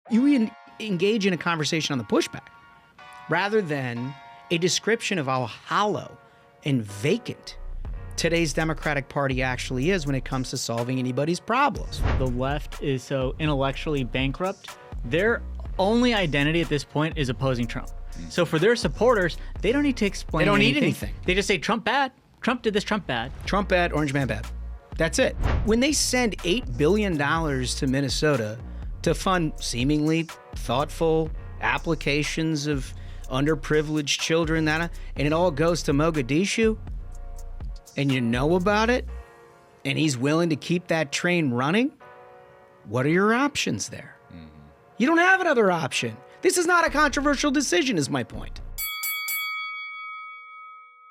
You engage in a conversation on the pushback rather than a description of how hollow and vacant today's Democratic Party actually is when it comes to solving anybody's problems. The left is so intellectually bankrupt. Their only identity at this point is opposing Trump. So for their supporters, they don't need to explain They don't anything. need anything. They just say Trump bad. Trump did this, Trump bad. Trump bad, Orange Man bad. That's it. When they send $8 billion to Minnesota to fund seemingly thoughtful applications of underprivileged children, and it all goes to Mogadishu, and you know about it, and he's willing to keep that train running, what are your options there? You don't have another option. This is not a controversial decision, is my point.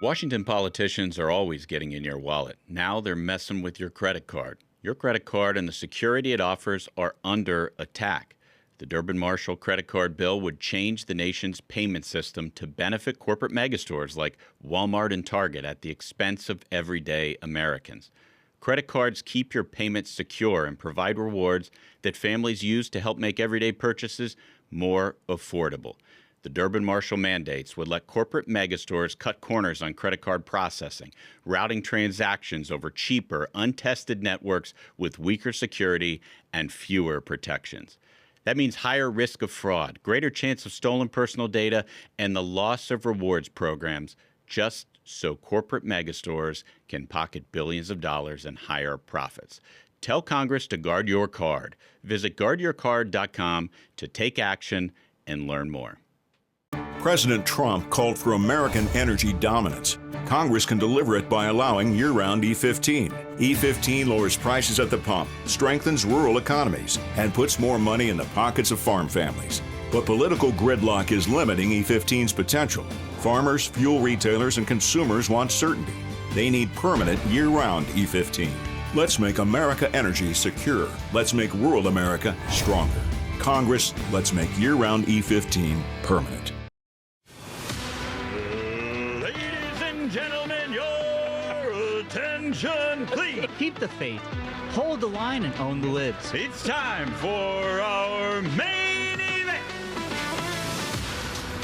Washington politicians are always getting in your wallet. Now they're messing with your credit card. Your credit card and the security it offers are under attack. The Durbin-Marshall credit card bill would change the nation's payment system to benefit corporate megastores like Walmart and Target at the expense of everyday Americans. Credit cards keep your payments secure and provide rewards that families use to help make everyday purchases more affordable. The Durbin-Marshall mandates would let corporate megastores cut corners on credit card processing, routing transactions over cheaper, untested networks with weaker security and fewer protections. That means higher risk of fraud, greater chance of stolen personal data, and the loss of rewards programs, just so corporate megastores can pocket billions of dollars in higher profits. Tell Congress to guard your card. Visit guardyourcard.com to take action and learn more. President Trump called for American energy dominance. Congress can deliver it by allowing year-round E15. E15 lowers prices at the pump, strengthens rural economies, and puts more money in the pockets of farm families. But political gridlock is limiting E15's potential. Farmers, fuel retailers, and consumers want certainty. They need permanent year-round E15. Let's make America energy secure. Let's make rural America stronger. Congress, let's make year-round E15 permanent. Gentlemen, your attention, please. Keep the faith, hold the line, and own the libs. It's time for our main event.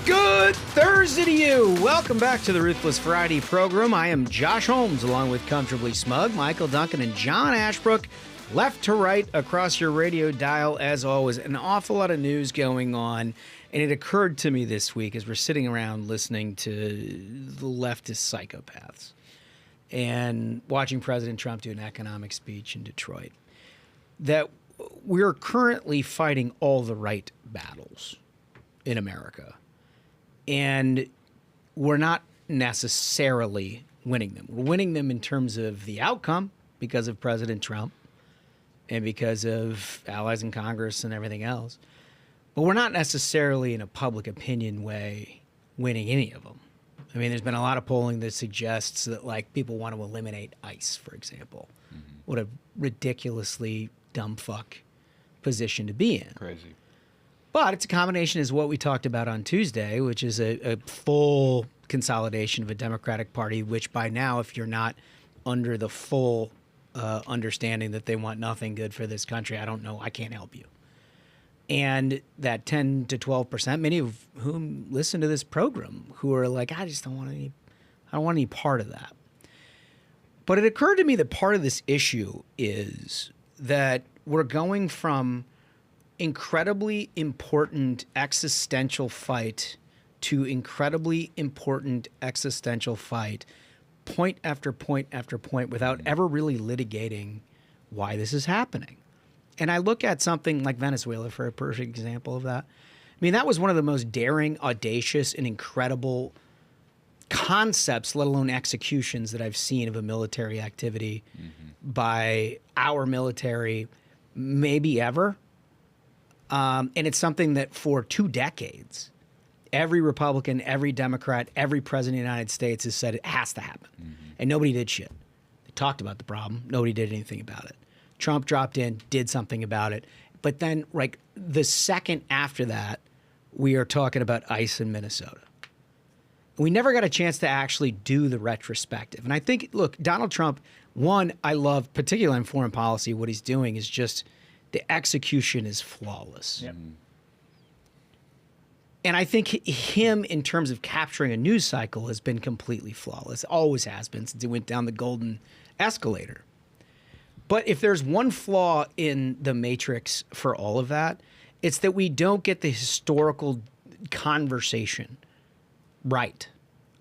Good Thursday to you. Welcome back to the Ruthless Friday program. I am Josh Holmes, along with Comfortably Smug, Michael Duncan, and John Ashbrook. Left to right across your radio dial, as always. An awful lot of news going on. And it occurred to me this week as we're sitting around listening to the leftist psychopaths and watching President Trump do an economic speech in Detroit, that we're currently fighting all the right battles in America. And we're not necessarily winning them. We're winning them in terms of the outcome because of President Trump and because of allies in Congress and everything else. But we're not necessarily in a public opinion way winning any of them. I mean, there's been a lot of polling that suggests that, like, people want to eliminate ICE, for example. What a ridiculously dumb fuck position to be in. Crazy. But it's a combination, is what we talked about on Tuesday, which is a full consolidation of a Democratic Party, which by now, if you're not under the full understanding that they want nothing good for this country, I don't know, I can't help you. And that 10 to 12%, many of whom listen to this program, who are like, I don't want any part of that. But it occurred to me that part of this issue is that we're going from incredibly important existential fight to incredibly important existential fight, point after point after point, without ever really litigating why this is happening. And I look at something like Venezuela for a perfect example of that. I mean, that was one of the most daring, audacious, and incredible concepts, let alone executions, that I've seen of a military activity by our military, maybe ever. And it's something that for 2 decades, every Republican, every Democrat, every president of the United States has said it has to happen. And nobody did shit. They talked about the problem. Nobody did anything about it. Trump dropped in, did something about it. But then, like, the second after that, we are talking about ICE in Minnesota. We never got a chance to actually do the retrospective. And I think, look, Donald Trump, one, I love, particularly in foreign policy, what he's doing is just, the execution is flawless. And I think him, in terms of capturing a news cycle, has been completely flawless. Always has been since he went down the golden escalator. But if there's one flaw in the matrix for all of that, it's that we don't get the historical conversation right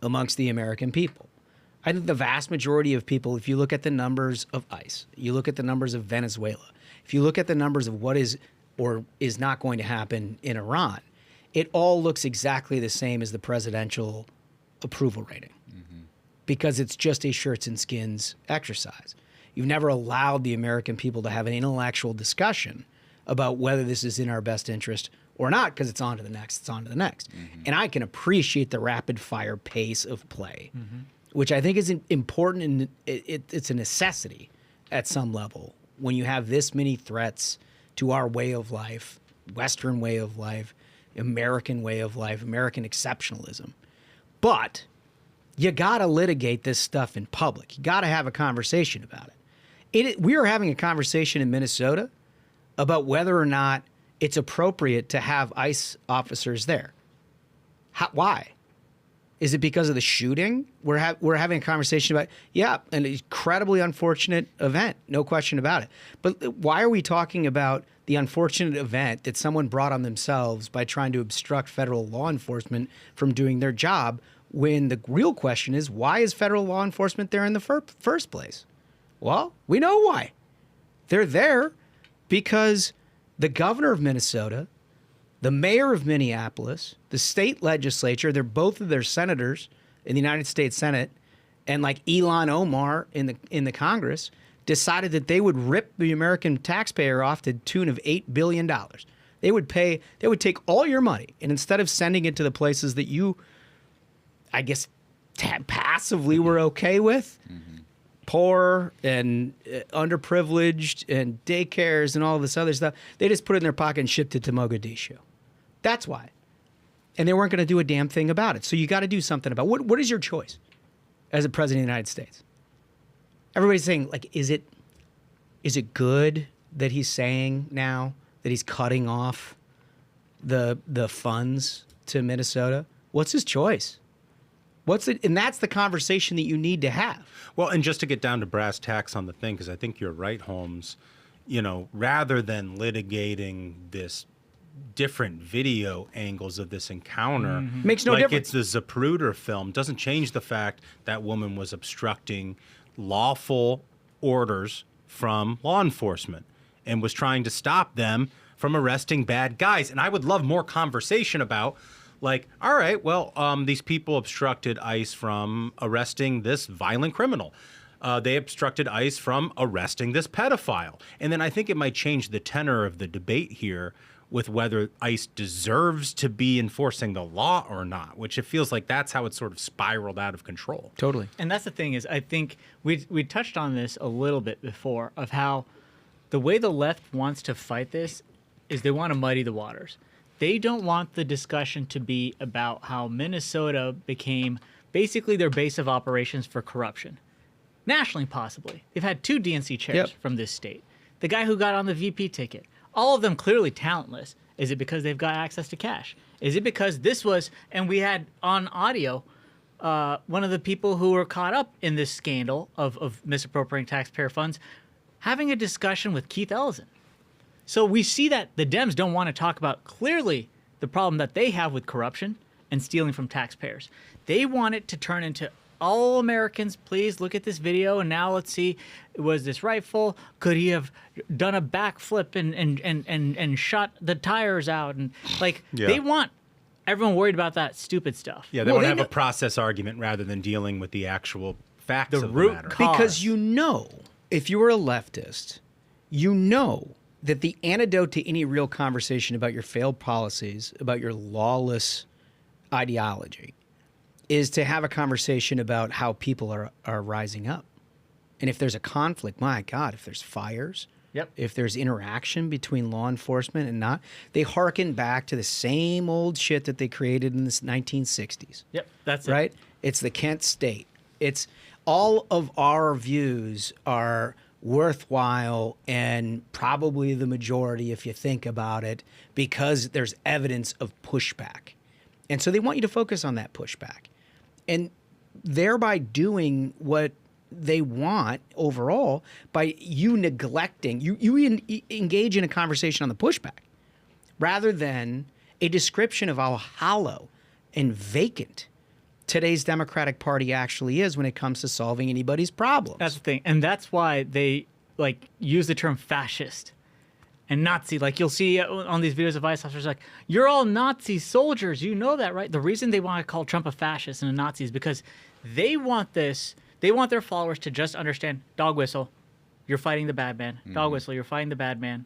amongst the American people. I think the vast majority of people, if you look at the numbers of ICE, you look at the numbers of Venezuela, if you look at the numbers of what is or is not going to happen in Iran, it all looks exactly the same as the presidential approval rating because it's just a shirts and skins exercise. You've never allowed the American people to have an intellectual discussion about whether this is in our best interest or not, because it's on to the next, it's on to the next. And I can appreciate the rapid fire pace of play, which I think is important, and it's a necessity at some level when you have this many threats to our way of life, Western way of life, American way of life, American exceptionalism. But you got to litigate this stuff in public. You got to have a conversation about it. We are having a conversation in Minnesota about whether or not it's appropriate to have ICE officers there. Why? Is it because of the shooting? We're having a conversation about, yeah, an incredibly unfortunate event, no question about it. But why are we talking about the unfortunate event that someone brought on themselves by trying to obstruct federal law enforcement from doing their job, when the real question is, why is federal law enforcement there in the first place? Well, we know why. They're there because the governor of Minnesota, the mayor of Minneapolis, the state legislature, they're both of their senators in the United States Senate, and like Ilhan Omar in the Congress, decided that they would rip the American taxpayer off to the tune of $8 billion. They would take all your money, and instead of sending it to the places that you, I guess, passively were okay with, poor and underprivileged and daycares and all this other stuff, they just put it in their pocket and shipped it to Mogadishu. That's why. And they weren't going to do a damn thing about it. So you got to do something about it. What is your choice as a president of the United States? Everybody's saying, like, is it good that he's saying now that he's cutting off the funds to Minnesota? What's his choice? And that's the conversation that you need to have. Well, and just to get down to brass tacks on the thing, because I think you're right, Holmes, rather than litigating this different video angles of this encounter, makes no difference. It's the Zapruder film, doesn't change the fact that woman was obstructing lawful orders from law enforcement and was trying to stop them from arresting bad guys. And I would love more conversation about, like, all right, well, these people obstructed ICE from arresting this violent criminal. They obstructed ICE from arresting this pedophile. And then I think it might change the tenor of the debate here with whether ICE deserves to be enforcing the law or not, which it feels like that's how it's sort of spiraled out of control. Totally. And that's the thing is, I think we touched on this a little bit before, of how the way the left wants to fight this is they want to muddy the waters. They don't want the discussion to be about how Minnesota became basically their base of operations for corruption. Nationally, possibly. They've had 2 DNC chairs from this state. The guy who got on the VP ticket. All of them clearly talentless. Is it because they've got access to cash? Is it because this was, and we had on audio, one of the people who were caught up in this scandal of misappropriating taxpayer funds, having a discussion with Keith Ellison. So we see that the Dems don't want to talk about clearly the problem that they have with corruption and stealing from taxpayers. They want it to turn into, all Americans, please look at this video, and now let's see, was this rightful? Could he have done a backflip and shot the tires out? And they want everyone worried about that stupid stuff. Yeah, they want to have a process argument rather than dealing with the actual facts of the root matter. cause. Because if you were a leftist, that the antidote to any real conversation about your failed policies, about your lawless ideology, is to have a conversation about how people are rising up. And if there's a conflict, my God, if there's fires, if there's interaction between law enforcement and not, they hearken back to the same old shit that they created in the 1960s. Yep, that's it. Right? It's the Kent State. It's all of our views are worthwhile and probably the majority if you think about it, because there's evidence of pushback. And so they want you to focus on that pushback. And thereby doing what they want overall by you neglecting, you engage in a conversation on the pushback rather than a description of how hollow and vacant today's Democratic Party actually is when it comes to solving anybody's problems. That's the thing. And that's why they use the term fascist and Nazi. Like you'll see on these videos of ICE officers like, you're all Nazi soldiers. You know that, right? The reason they want to call Trump a fascist and a Nazi is because they want their followers to just understand, dog whistle, you're fighting the bad man. Dog whistle, you're fighting the bad man.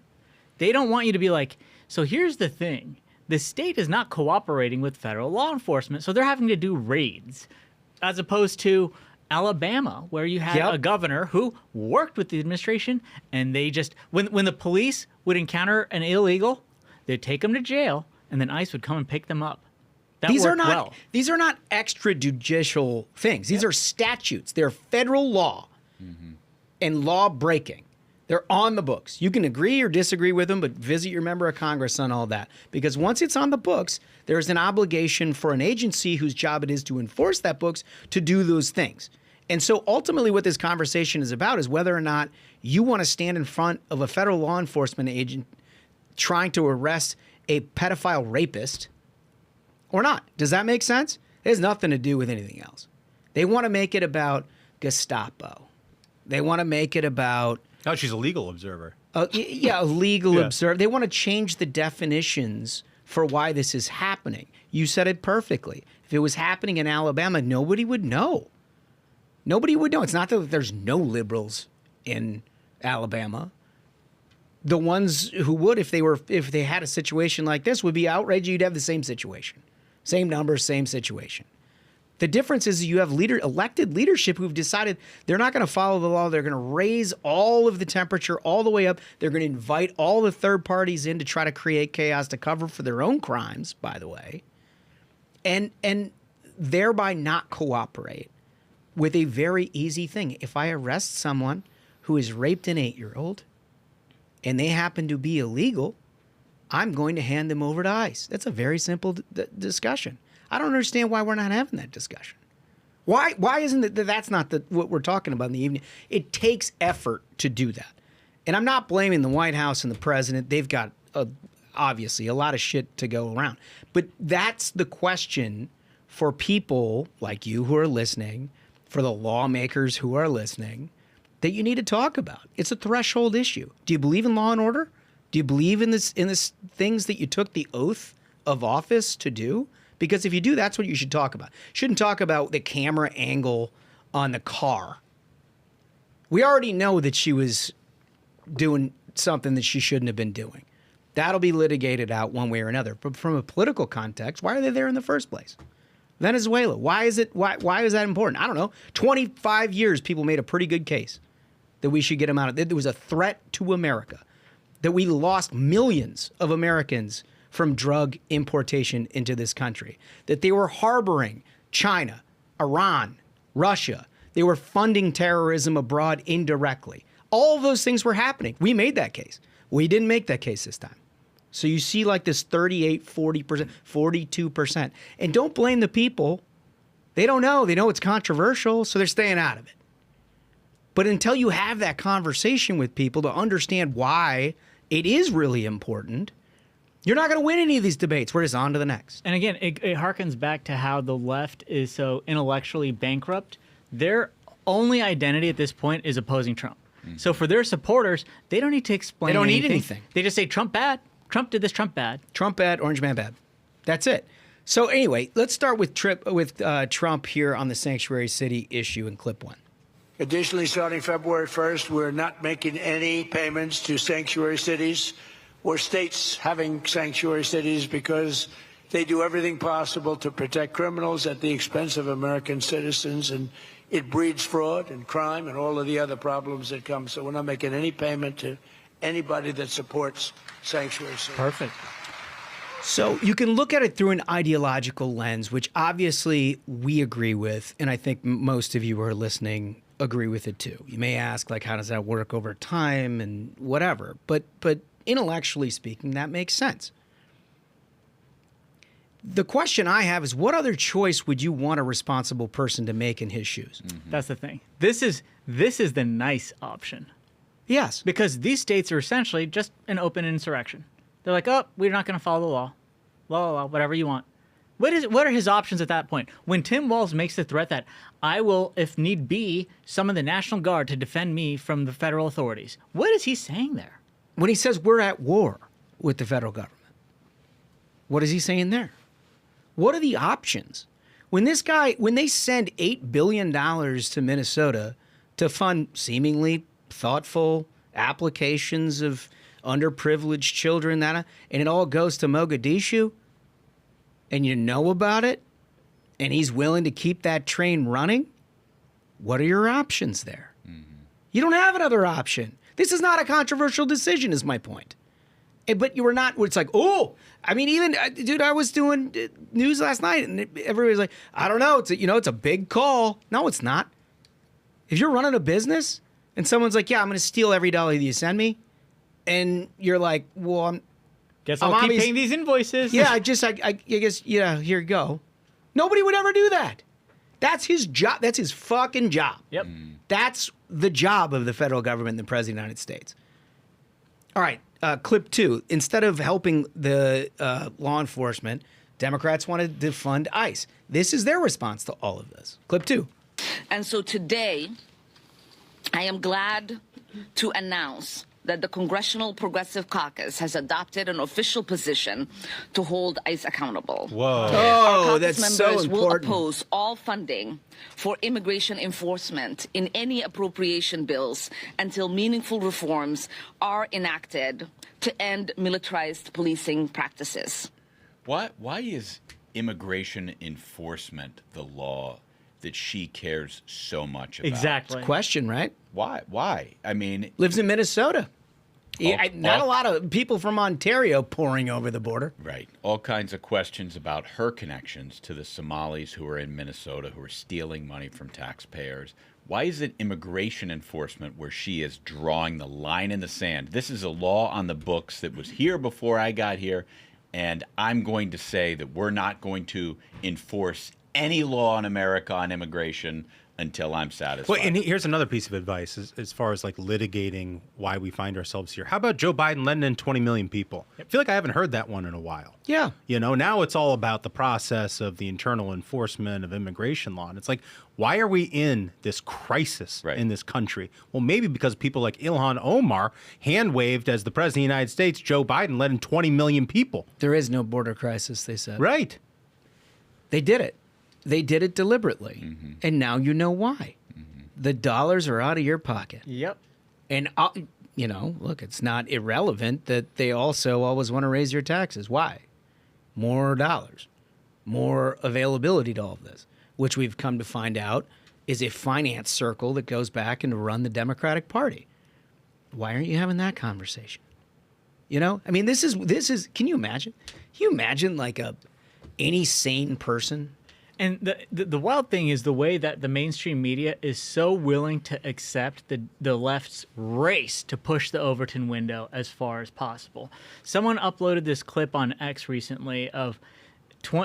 They don't want you to be like, so here's the thing. The state is not cooperating with federal law enforcement, so they're having to do raids, as opposed to Alabama, where you had a governor who worked with the administration, and they just, when the police would encounter an illegal, they'd take them to jail, and then ICE would come and pick them up. These are not extrajudicial things. These are statutes. They're federal law and law breaking. They're on the books. You can agree or disagree with them, but visit your member of Congress on all that. Because once it's on the books, there's an obligation for an agency whose job it is to enforce that books to do those things. And so ultimately what this conversation is about is whether or not you want to stand in front of a federal law enforcement agent trying to arrest a pedophile rapist or not. Does that make sense? It has nothing to do with anything else. They want to make it about Gestapo. They want to make it about... Oh, she's a legal observer. A legal observer. They want to change the definitions for why this is happening. You said it perfectly. If it was happening in Alabama, nobody would know. Nobody would know. It's not that there's no liberals in Alabama. The ones who would, if they had a situation like this, would be outraged. You'd have the same situation. Same numbers, same situation. The difference is you have elected leadership who've decided they're not going to follow the law. They're going to raise all of the temperature all the way up. They're going to invite all the third parties in to try to create chaos to cover for their own crimes, by the way, and thereby not cooperate with a very easy thing. If I arrest someone who has raped an 8-year-old and they happen to be illegal, I'm going to hand them over to ICE. That's a very simple discussion. I don't understand why we're not having that discussion. Why isn't it that's not what we're talking about in the evening? It takes effort to do that. And I'm not blaming the White House and the president. They've got, obviously, a lot of shit to go around. But that's the question for people like you who are listening, for the lawmakers who are listening, that you need to talk about. It's a threshold issue. Do you believe in law and order? Do you believe in this things that you took the oath of office to do? Because if you do, that's what you should talk about. Shouldn't talk about the camera angle on the car. We already know that she was doing something that she shouldn't have been doing. That'll be litigated out one way or another. But from a political context, why are they there in the first place? Venezuela, why is that important? I don't know. 25 years, people made a pretty good case that we should get them out of. There was a threat to America, that we lost millions of Americans from drug importation into this country, that they were harboring China, Iran, Russia. They were funding terrorism abroad indirectly. All of those things were happening. We made that case. We didn't make that case this time. So you see like this 38, 40%, 42%. And don't blame the people. They don't know. They know it's controversial, so they're staying out of it. But until you have that conversation with people to understand why it is really important, you're not going to win any of these debates. We're just on to the next. And again, it harkens back to how the left is so intellectually bankrupt. Their only identity at this point is opposing Trump. Mm-hmm. So for their supporters, they don't need to explain anything. They don't need anything. They just say, Trump bad. Trump did this, Trump bad. Trump bad, Orange Man bad. That's it. So anyway, let's start with Trump here on the sanctuary city issue in clip 1. Additionally, starting February 1st, we're not making any payments to sanctuary cities or states having sanctuary cities because they do everything possible to protect criminals at the expense of American citizens, and it breeds fraud and crime and all of the other problems that come. So we're not making any payment to anybody that supports sanctuary cities. Perfect. So you can look at it through an ideological lens, which obviously we agree with, and I think most of you who are listening agree with it too. You may ask, like, how does that work over time and whatever, but intellectually speaking, that makes sense. The question I have is, what other choice would you want a responsible person to make in his shoes? That's the thing. This is the nice option. Yes. Because these states are essentially just an open insurrection. They're like, oh, we're not going to follow the law. Law, whatever you want. What are his options at that point? When Tim Walz makes the threat that I will, if need be, summon the National Guard to defend me from the federal authorities, what is he saying there? When he says we're at war with the federal government, what is he saying there? What are the options? When they send $8 billion to Minnesota to fund seemingly thoughtful applications of underprivileged children, and it all goes to Mogadishu, and you know about it, and he's willing to keep that train running, what are your options there? You don't have another option. This is not a controversial decision, is my point. But you were not, it's like, oh, I mean, even, dude, I was doing news last night, and everybody's like, I don't know, it's a big call. No, it's not. If you're running a business, and someone's like, yeah, I'm going to steal every dollar that you send me, and you're like, well, Guess I'll keep paying these invoices. Yeah, I guess, yeah, here you go. Nobody would ever do that. That's his job. That's his fucking job. Yep. That's the job of the federal government and the President of the United States. All right, clip 2. Instead of helping the law enforcement, Democrats wanted to fund ICE. This is their response to all of this. Clip 2. And so today, I am glad to announce that the Congressional Progressive Caucus has adopted an official position to hold ICE accountable. Whoa. Oh, that's so members will important. oppose all funding for immigration enforcement in any appropriation bills until meaningful reforms are enacted to end militarized policing practices. Why is immigration enforcement the law that she cares so much about? Exactly. Question, right? Why? I mean, Lives in Minnesota. Not a lot of people from Ontario pouring over the border. right. All kinds of questions about her connections to the Somalis who are in Minnesota, who are stealing money from taxpayers. Why is it immigration enforcement where she is drawing the line in the sand? This is a law on the books that was here before I got here, and I'm going to say that we're not going to enforce any law in America on immigration until I'm satisfied. Well, and here's another piece of advice as far as like litigating why we find ourselves here. How about Joe Biden letting in 20 million people? I feel like I haven't heard that one in a while. Yeah. You know, now it's all about the process of the internal enforcement of immigration law. And it's like, why are we in this crisis in this country? Well, maybe because people like Ilhan Omar hand-waved as the president of the United States, Joe Biden let in 20 million people. There is no border crisis, they said. Right. They did it. They did it deliberately. And now you know why. The dollars are out of your pocket. Yep. And, look, it's not irrelevant that they also always want to raise your taxes. Why? More dollars, more availability to all of this, which we've come to find out is a finance circle that goes back and run the Democratic Party. Why aren't you having that conversation? You know, I mean, this is. Can you imagine? Can you imagine like any sane person? And the wild thing is the way that the mainstream media is so willing to accept the left's race to push the Overton window as far as possible. Someone uploaded this clip on X recently of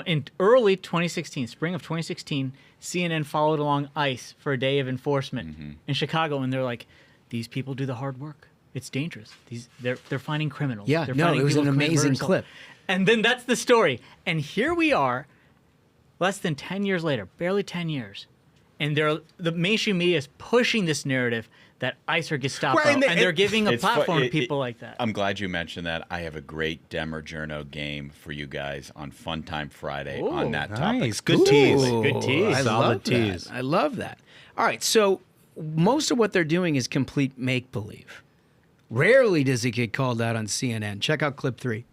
in early 2016, spring of 2016, CNN followed along ICE for a day of enforcement in Chicago, and they're like, these people do the hard work. It's dangerous. They're finding criminals. Yeah, they're no, it was an amazing clip. And then that's the story. And here we are, less than 10 years later, barely 10 years, and the mainstream media is pushing this narrative that ICE or Gestapo, and they're giving a platform to people like that. I'm glad you mentioned that. I have a great Demerjourno game for you guys on Fun Time Friday on that topic. Nice. Good tease. Good tease. I Solid love tease. that. I love that. All right, so most of what they're doing is complete make-believe. Rarely does it get called out on CNN. Check out clip 3.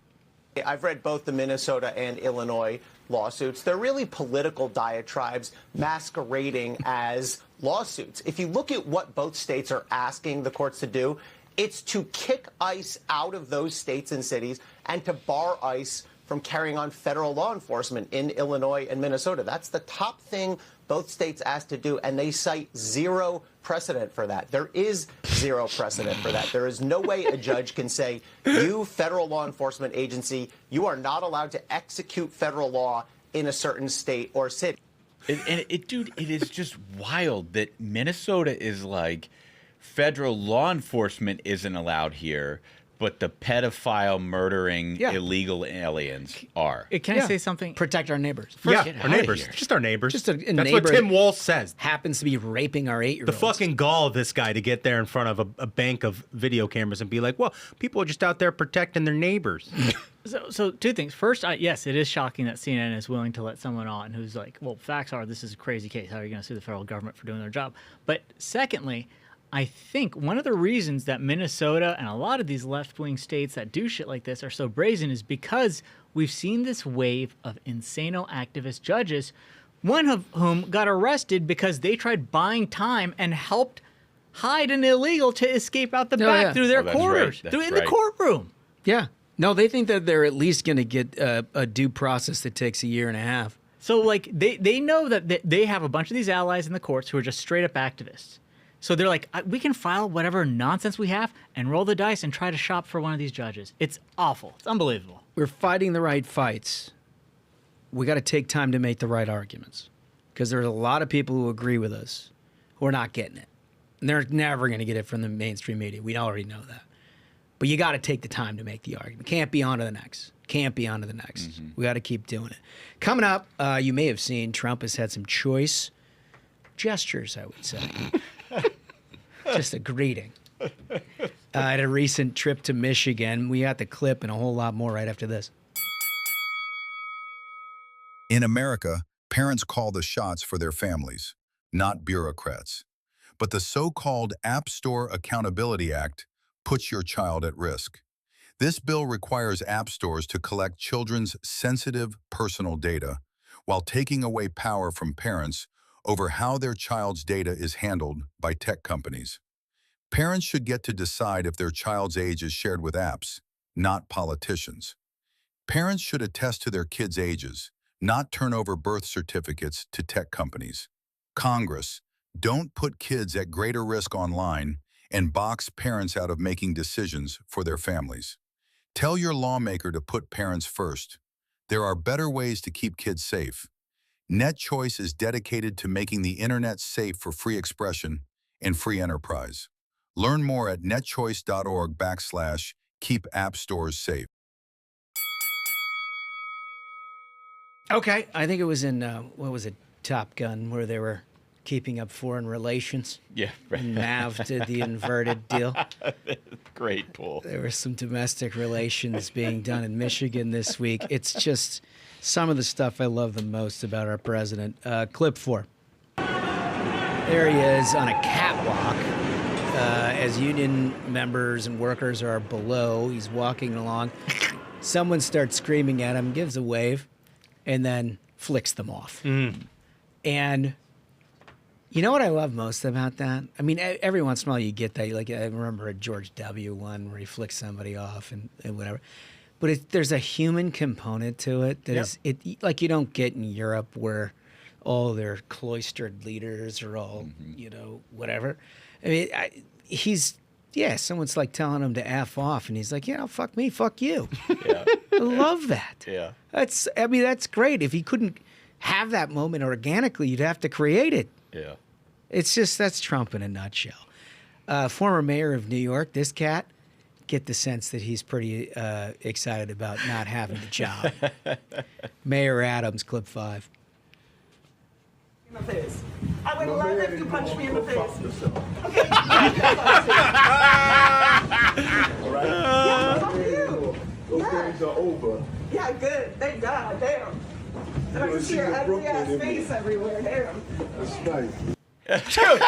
I've read both the Minnesota and Illinois lawsuits. They're really political diatribes masquerading as lawsuits. If you look at what both states are asking the courts to do, it's to kick ICE out of those states and cities and to bar ICE from carrying on federal law enforcement in Illinois and Minnesota. That's the top thing both states asked to do, and they cite zero precedent for that. There is zero precedent for that. There is no way a judge can say, you, federal law enforcement agency, you are not allowed to execute federal law in a certain state or city. Dude, it is just wild that Minnesota is like, federal law enforcement isn't allowed here, but the pedophile murdering illegal aliens are. Can I say something? Protect our neighbors. Our neighbors. Just our neighbors. Just a That's neighbor what Tim Walz says. happens to be raping our 8-year-olds. The fucking gall of this guy to get there in front of a bank of video cameras and be like, well, people are just out there protecting their neighbors. So two things. First, yes, it is shocking that CNN is willing to let someone on who's like, well, facts are this is a crazy case. How are you going to sue the federal government for doing their job? But secondly, I think one of the reasons that Minnesota and a lot of these left-wing states that do shit like this are so brazen is because we've seen this wave of insano activist judges, one of whom got arrested because they tried buying time and helped hide an illegal to escape out the back through their quarters, in the courtroom. Yeah. No, they think that they're at least going to get a due process that takes a year and a half. So, like, they know that they have a bunch of these allies in the courts who are just straight-up activists. So they're like, we can file whatever nonsense we have and roll the dice and try to shop for one of these judges. It's awful. It's unbelievable. We're fighting the right fights. We got to take time to make the right arguments because there's a lot of people who agree with us who are not getting it. And they're never going to get it from the mainstream media. We already know that. But you got to take the time to make the argument. Can't be on to the next. Can't be on to the next. Mm-hmm. We got to keep doing it. Coming up, you may have seen Trump has had some choice gestures, I would say. Just a greeting. At a recent trip to Michigan. We got the clip and a whole lot more right after this. In America, parents call the shots for their families, not bureaucrats. But the so-called App Store Accountability Act puts your child at risk. This bill requires app stores to collect children's sensitive personal data while taking away power from parents over how their child's data is handled by tech companies. Parents should get to decide if their child's age is shared with apps, not politicians. Parents should attest to their kids' ages, not turn over birth certificates to tech companies. Congress, don't put kids at greater risk online and box parents out of making decisions for their families. Tell your lawmaker to put parents first. There are better ways to keep kids safe. NetChoice is dedicated to making the internet safe for free expression and free enterprise. Learn more at netchoice.org/keep app stores safe. Okay, I think it was in, what was it, Top Gun, where they were keeping up foreign relations. Yeah, right. And Mav did the inverted deal. Great pull. There was some domestic relations being done in Michigan this week. It's just some of the stuff I love the most about our president. Clip 4. There he is on a catwalk. As union members and workers are below, he's walking along. Someone starts screaming at him, gives a wave, and then flicks them off. And you know what I love most about that? I mean, every once in a while you get that. Like, I remember a George W. one where he flicks somebody off and whatever. But there's a human component to it that is like you don't get in Europe where all their cloistered leaders are all, you know, whatever. I mean, someone's like telling him to F off, and he's like, fuck me, fuck you. Yeah. I love that. Yeah. That's great. If you couldn't have that moment organically, you'd have to create it. Yeah. It's just, that's Trump in a nutshell. Former mayor of New York, this cat, get the sense that he's pretty excited about not having the job. Mayor Adams, clip 5. In the face. I would love if you punched me in the face. Okay. All right. Yeah, fuck you. Those days are over. Yeah, good. Thank God. Damn. And I can see your ugly ass face everywhere. Damn. That's nice. Dude.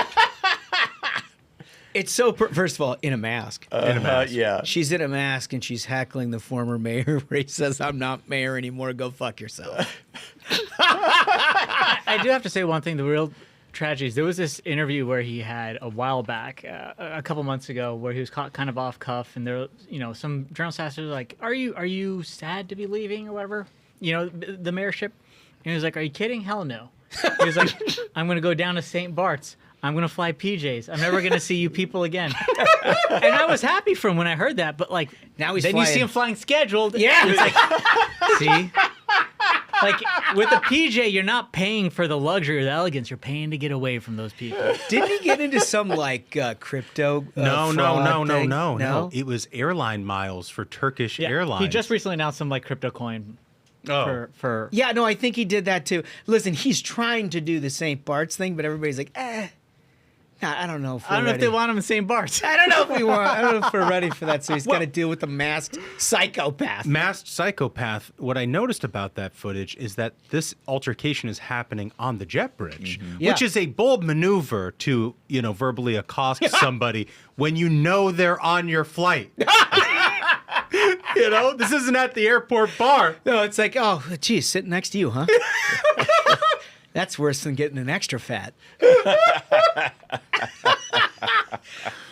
It's so, first of all, in a mask. In a mask. Yeah. She's in a mask and she's heckling the former mayor where he says, I'm not mayor anymore. Go fuck yourself. I do have to say one thing. The real tragedy is there was this interview where he had a while back, a couple months ago, where he was caught kind of off cuff. And there, some journalists asked him, like, are you sad to be leaving or whatever? The mayorship? And he was like, are you kidding? Hell no. He was like, I'm going to go down to St. Bart's. I'm going to fly PJs. I'm never going to see you people again. And I was happy for him when I heard that, but like, now he's then flying. You see him flying scheduled. Yeah. It's like, see? Like, with a PJ, you're not paying for the luxury or the elegance. You're paying to get away from those people. Didn't he get into some, like, crypto No. No? It was airline miles for Turkish Airlines. He just recently announced some, like, crypto coin for... Yeah, no, I think he did that, too. Listen, he's trying to do the St. Bart's thing, but everybody's like, nah, I don't know if we're I don't know ready. if they want him in St. Bart's. I don't know if we want. I don't know if we're ready for that. So he's got to deal with the masked psychopath. Masked psychopath. What I noticed about that footage is that this altercation is happening on the jet bridge, which is a bold maneuver to, verbally accost somebody when you know they're on your flight. This isn't at the airport bar. No, it's like, oh, geez, sitting next to you, huh? That's worse than getting an extra fat.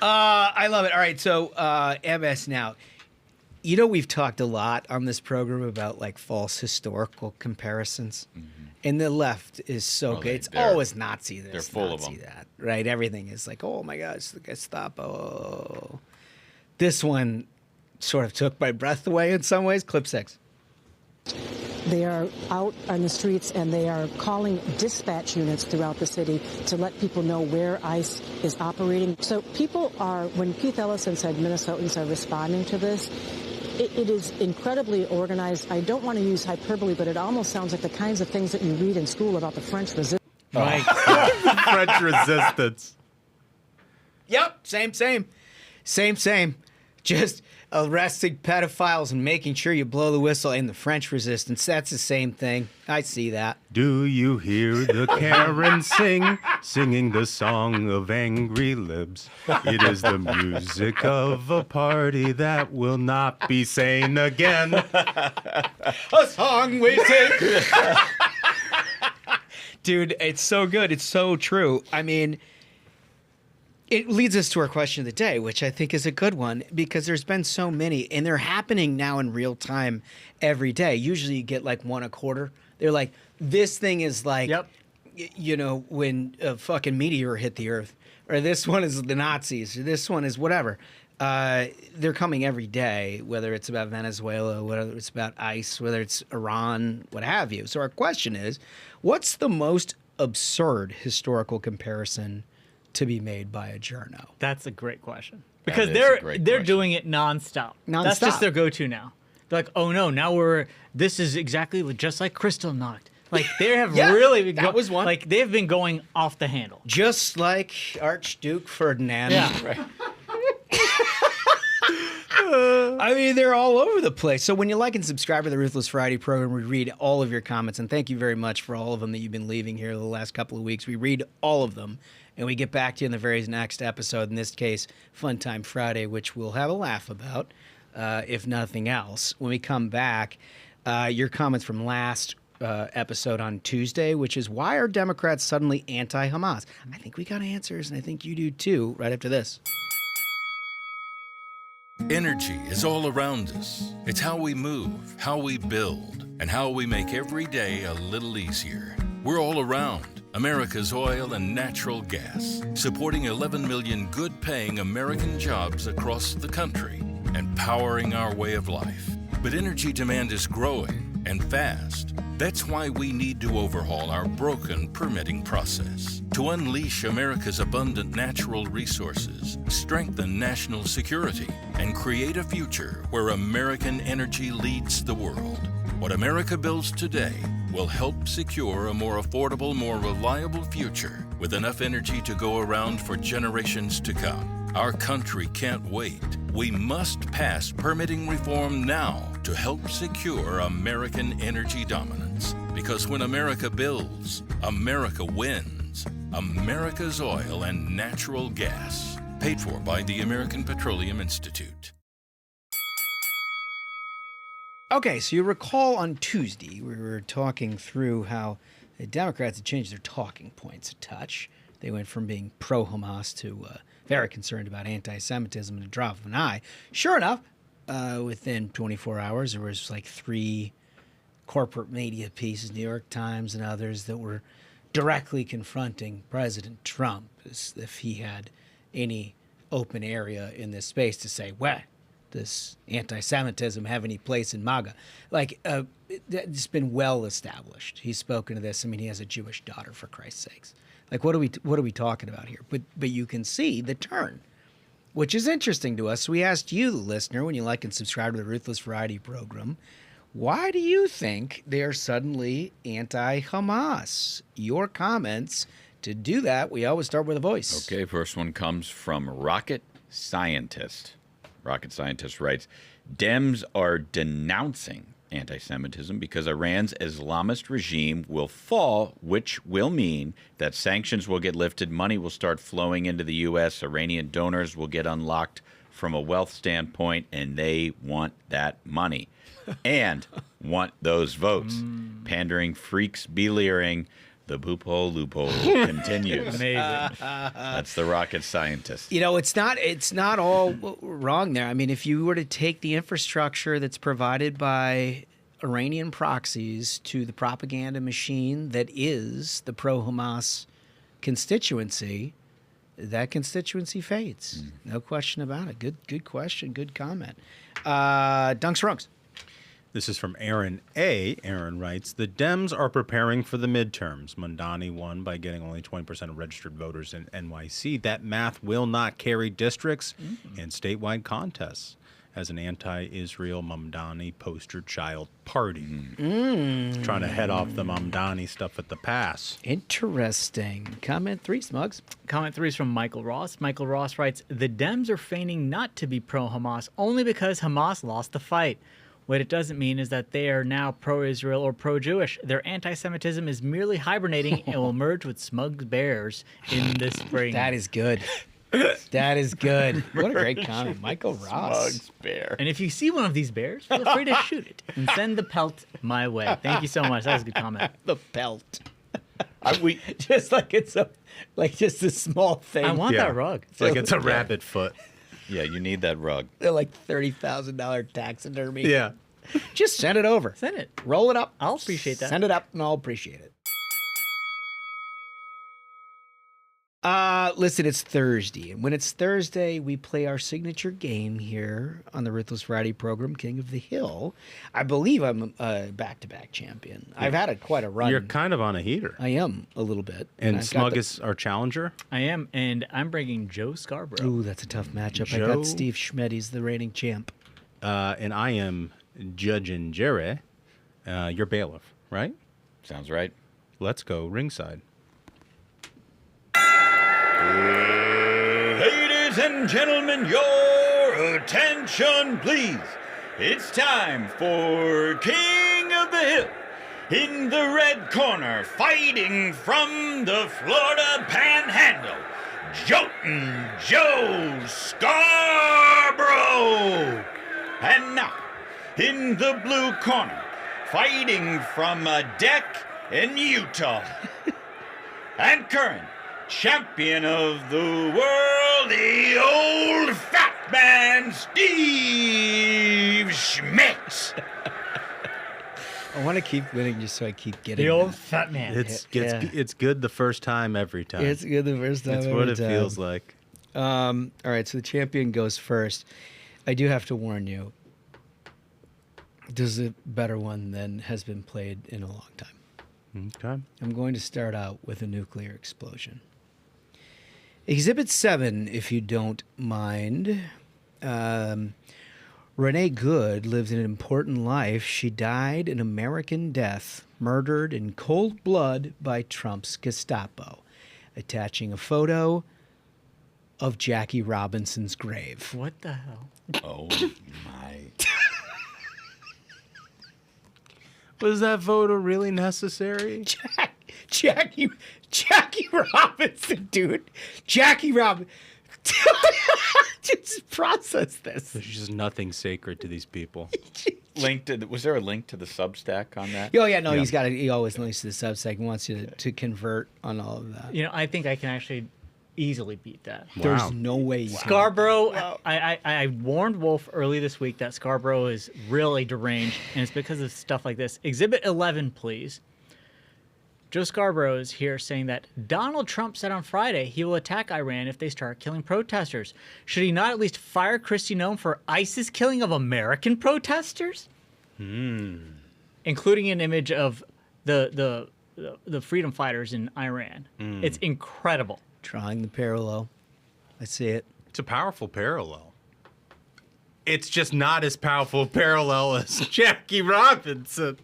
I love it. All right, so MS now. We've talked a lot on this program about like false historical comparisons. And the left is so good. It's always Nazi this, they're full Nazi of them. that, right? Everything is like, oh my gosh, the Gestapo. This one sort of took my breath away in some ways. Clip 6. They are out on the streets and they are calling dispatch units throughout the city to let people know where ICE is operating. So people are, when Keith Ellison said Minnesotans are responding to this, it is incredibly organized. I don't want to use hyperbole, but it almost sounds like the kinds of things that you read in school about the French resistance. Right. French resistance. Yep, same. Just arresting pedophiles and making sure you blow the whistle in the French resistance. That's the same thing. I see that. Do you hear the Karen singing the song of angry libs? It is the music of a party that will not be sane again. A song we sing. Dude, it's so good. It's so true. I mean, it leads us to our question of the day, which I think is a good one because there's been so many, and they're happening now in real time every day. Usually you get like one a quarter. They're like, this thing is like, when a fucking meteor hit the earth, or this one is the Nazis, or this one is whatever. They're coming every day, whether it's about Venezuela, whether it's about ICE, whether it's Iran, what have you. So our question is, what's the most absurd historical comparison to be made by a journo? That's a great question. Because they're doing it nonstop. That's just their go-to now. They're like, oh no, now this is exactly just like Crystal Knocked. Like they have really been was one. Like they've been going off the handle. Just like Archduke Ferdinand. Yeah. Right. I mean, they're all over the place. So when you like and subscribe to the Ruthless Friday program, we read all of your comments. And thank you very much for all of them that you've been leaving here the last couple of weeks. We read all of them. And we get back to you in the very next episode, in this case, Fun Time Friday, which we'll have a laugh about, if nothing else. When we come back, your comments from last episode on Tuesday, which is, why are Democrats suddenly anti-Hamas? I think we got answers, and I think you do too, right after this. Energy is all around us. It's how we move, how we build, and how we make every day a little easier. We're all around. America's oil and natural gas, supporting 11 million good-paying American jobs across the country and powering our way of life. But energy demand is growing and fast. That's why we need to overhaul our broken permitting process to unleash America's abundant natural resources, strengthen national security, and create a future where American energy leads the world. What America builds today will help secure a more affordable, more reliable future with enough energy to go around for generations to come. Our country can't wait. We must pass permitting reform now to help secure American energy dominance. Because when America builds, America wins. America's oil and natural gas. Paid for by the American Petroleum Institute. Okay, so you recall on Tuesday, we were talking through how the Democrats had changed their talking points a touch. They went from being pro-Hamas to very concerned about anti-Semitism in a drop of an eye. Sure enough, within 24 hours, there was like 3 corporate media pieces, New York Times and others, that were directly confronting President Trump as if he had any open area in this space to say, well, does anti-Semitism have any place in MAGA? Like, it's been well established. He's spoken to this. I mean, he has a Jewish daughter, for Christ's sakes. Like, what are we talking about here? But you can see the turn, which is interesting to us. So we asked you, the listener, when you like and subscribe to the Ruthless Variety program, why do you think they are suddenly anti-Hamas? Your comments. To do that, we always start with a voice. Okay, first one comes from Rocket Scientist. Rocket Scientist writes, Dems are denouncing anti-Semitism because Iran's Islamist regime will fall, which will mean that sanctions will get lifted, money will start flowing into the U.S., Iranian donors will get unlocked from a wealth standpoint, and they want that money and want those votes. Pandering freaks be leering. The loophole continues. Amazing. That's the Rocket Scientist. You know, it's not all wrong there. I mean, if you were to take the infrastructure that's provided by Iranian proxies to the propaganda machine that is the pro-Hamas constituency, that constituency fades. No question about it. Good question. Good comment. Dunks Runks. This is from Aaron A. Aaron writes, the Dems are preparing for the midterms. Mamdani won by getting only 20% of registered voters in NYC. That math will not carry districts and statewide contests as an anti-Israel Mamdani poster child party. Trying to head off the Mamdani stuff at the pass. Interesting. Comment 3, Smugs. Comment 3 is from Michael Ross. Michael Ross writes, the Dems are feigning not to be pro-Hamas only because Hamas lost the fight. What it doesn't mean is that they are now pro-Israel or pro-Jewish. Their anti-Semitism is merely hibernating and will merge with smug bears in the spring. That is good. That is good. What a great comment. Michael Ross. Smug's bear. And if you see one of these bears, feel free to shoot it and send the pelt my way. Thank you so much. That was a good comment. The pelt. Just like it's just a small thing. I want that rug. It's like it's a rabbit foot. Yeah, you need that rug. They're like $30,000 taxidermy. Yeah. Just send it over. Send it. Roll it up. I'll appreciate that. Send it up and I'll appreciate it. Listen, it's Thursday. And when it's Thursday, we play our signature game here on the Ruthless Variety program, King of the Hill. I believe I'm a back-to-back champion. I've had quite a run. You're kind of on a heater. I am a little bit. And Smug is our challenger? I am, and I'm bringing Joe Scarborough. Ooh, that's a tough matchup. I got Steve Schmidt. He's the reigning champ. And I am Judge and Jerry. You're bailiff, right? Sounds right. Let's go ringside. Ladies and gentlemen, your attention, please. It's time for King of the Hill. In the red corner, fighting from the Florida Panhandle, Joltin' Joe Scarborough. And now, in the blue corner, fighting from a deck in Utah, and current champion of the world, the old fat man, Steve Schmidt. I want to keep winning just so I keep getting the old fat man. It's good the first time every time. It's good the first time. It's what it feels like. All right, so the champion goes first. I do have to warn you. This is a better one than has been played in a long time. Okay. I'm going to start out with a nuclear explosion. Exhibit 7, if you don't mind. Renee Good lived an important life. She died an American death, murdered in cold blood by Trump's Gestapo, attaching a photo of Jackie Robinson's grave. What the hell? Oh, my. Was that photo really necessary? Jackie Robinson, dude. Jackie Robinson. Just process this. There's just nothing sacred to these people. Was there a link to the Substack on that? Oh, yeah, no, yeah. He always links to the Substack and wants you to convert on all of that. You know, I think I can actually easily beat that. Wow. There's no way you Scarborough, wow. I warned Wolf early this week that Scarborough is really deranged, and it's because of stuff like this. Exhibit 11, please. Joe Scarborough is here saying that Donald Trump said on Friday he will attack Iran if they start killing protesters. Should he not at least fire Kristi Noem for ISIS killing of American protesters? Including an image of the freedom fighters in Iran. It's incredible. Drawing the parallel. I see it. It's a powerful parallel. It's just not as powerful a parallel as Jackie Robinson.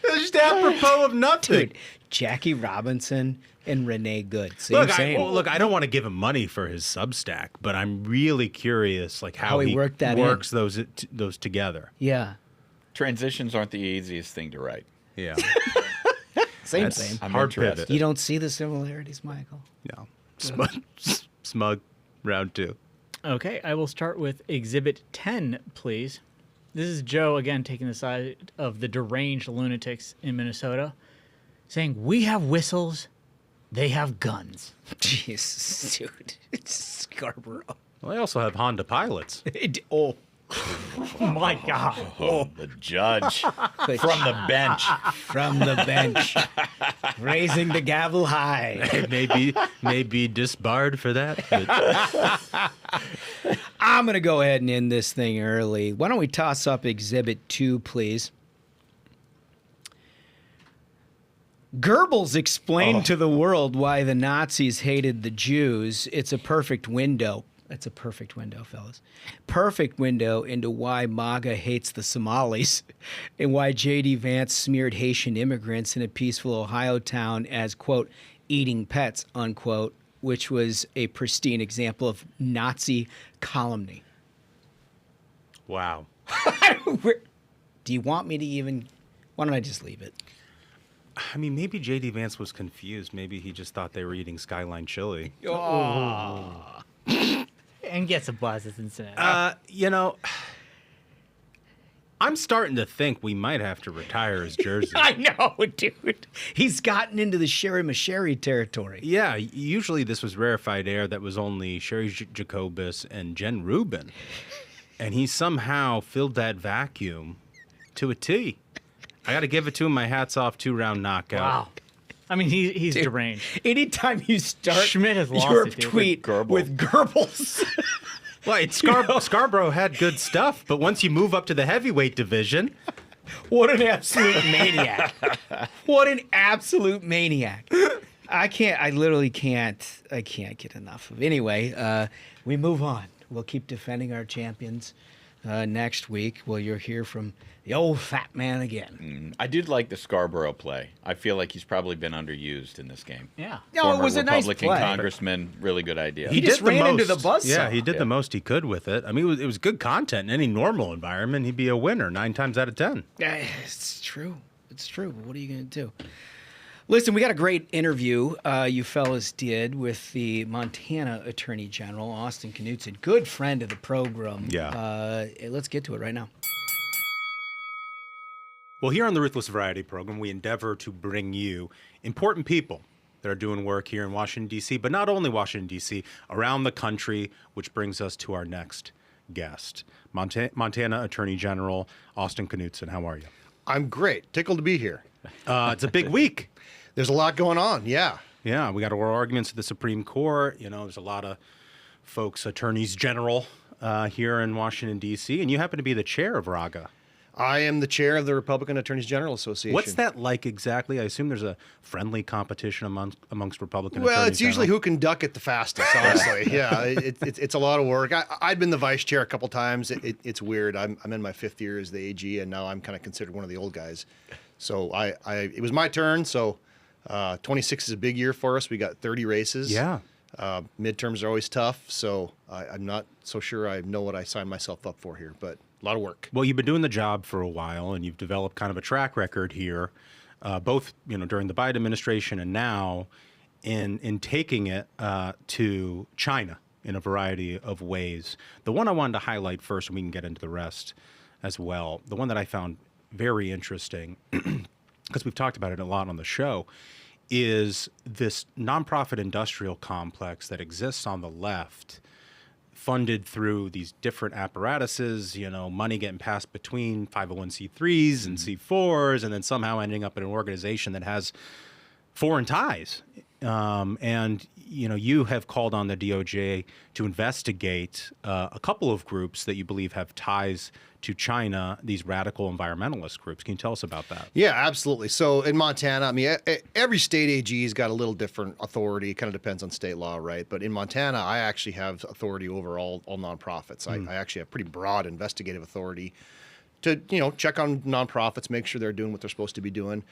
It's just apropos of nothing. Dude, Jackie Robinson and Renee Good. Look, I don't want to give him money for his Substack, but I'm really curious, like how he worked that works those together. Yeah. Transitions aren't the easiest thing to write. Yeah. Same. I'm hard interested. pivot. You don't see the similarities, Michael? No. Smug round 2. Okay, I will start with Exhibit 10, please. This is Joe, again, taking the side of the deranged lunatics in Minnesota, saying, we have whistles, they have guns. Jesus, dude. It's Scarborough. Well, they also have Honda pilots. Oh. Oh, my God. Oh, the judge from the bench. From the bench. Raising the gavel high. Maybe disbarred for that. But... I'm going to go ahead and end this thing early. Why don't we toss up Exhibit 2, please? Goebbels explained to the world why the Nazis hated the Jews. It's a perfect window. That's a perfect window, fellas. Perfect window into why MAGA hates the Somalis and why J.D. Vance smeared Haitian immigrants in a peaceful Ohio town as, quote, eating pets, unquote, which was a pristine example of Nazi calumny. Wow. Do you want me to even... Why don't I just leave it? I mean, maybe J.D. Vance was confused. Maybe he just thought they were eating Skyline chili. And gets a buzz at Cincinnati. I'm starting to think we might have to retire his jersey. I know, dude. He's gotten into the Sherry Masheri territory. Yeah, usually this was rarefied air that was only Sherry Jacobus and Jen Rubin. And he somehow filled that vacuum to a T. I got to give it to him. My hat's off, 2-round knockout. Wow. I mean, he's deranged. Anytime you start Schmidt has lost your it, dude. tweet with Goebbels. Well, Scarborough had good stuff, but once you move up to the heavyweight division... What an absolute maniac. What an absolute maniac. I literally can't get enough of it. Anyway, we move on. We'll keep defending our champions next week. Well, you'll hear from the old fat man again. I did like the Scarborough play. I feel like he's probably been underused in this game. Yeah. No, Former it was a nice Republican play. congressman, really good idea. He just ran into the buzzsaw. Yeah, he did the most he could with it. I mean, it was good content. In any normal environment, he'd be a winner 9 times out of 10. Yeah, it's true. It's true. But what are you going to do? Listen, we got a great interview you fellas did with the Montana Attorney General, Austin Knudsen, good friend of the program. Yeah. Let's get to it right now. Well, here on the Ruthless Variety program, we endeavor to bring you important people that are doing work here in Washington, D.C., but not only Washington, D.C., around the country, which brings us to our next guest, Montana Attorney General Austin Knudsen. How are you? I'm great. Tickled to be here. It's a big week. There's a lot going on, yeah. Yeah, we got oral arguments at the Supreme Court. You know, there's a lot of folks, attorneys general here in Washington, D.C., and you happen to be the chair of RAGA. I am the chair of the Republican Attorneys General Association. What's that like exactly? I assume there's a friendly competition amongst Republican Well, attorneys it's usually general. who can duck it the fastest, honestly. Yeah, it's a lot of work. I've been the vice chair a couple times. It's weird. I'm in my 5th year as the AG, and now I'm kind of considered one of the old guys. So it was my turn, so 26 is a big year for us. We got 30 races. Yeah. Midterms are always tough, so I'm not so sure I know what I signed myself up for here, but a lot of work. Well, you've been doing the job for a while, and you've developed kind of a track record here, both during the Biden administration and now, in taking it to China in a variety of ways. The one I wanted to highlight first, and we can get into the rest as well, the one that I found very interesting, because we've talked about it a lot on the show, is this nonprofit industrial complex that exists on the left funded through these different apparatuses, money getting passed between 501c3s and C4s, and then somehow ending up in an organization that has foreign ties. And you have called on the DOJ to investigate a couple of groups that you believe have ties to China, these radical environmentalist groups. Can you tell us about that? Yeah, absolutely. So in Montana, I mean, every state AG's got a little different authority. It kind of depends on state law, right? But in Montana, I actually have authority over all nonprofits. I actually have pretty broad investigative authority to, check on nonprofits, make sure they're doing what they're supposed to be doing.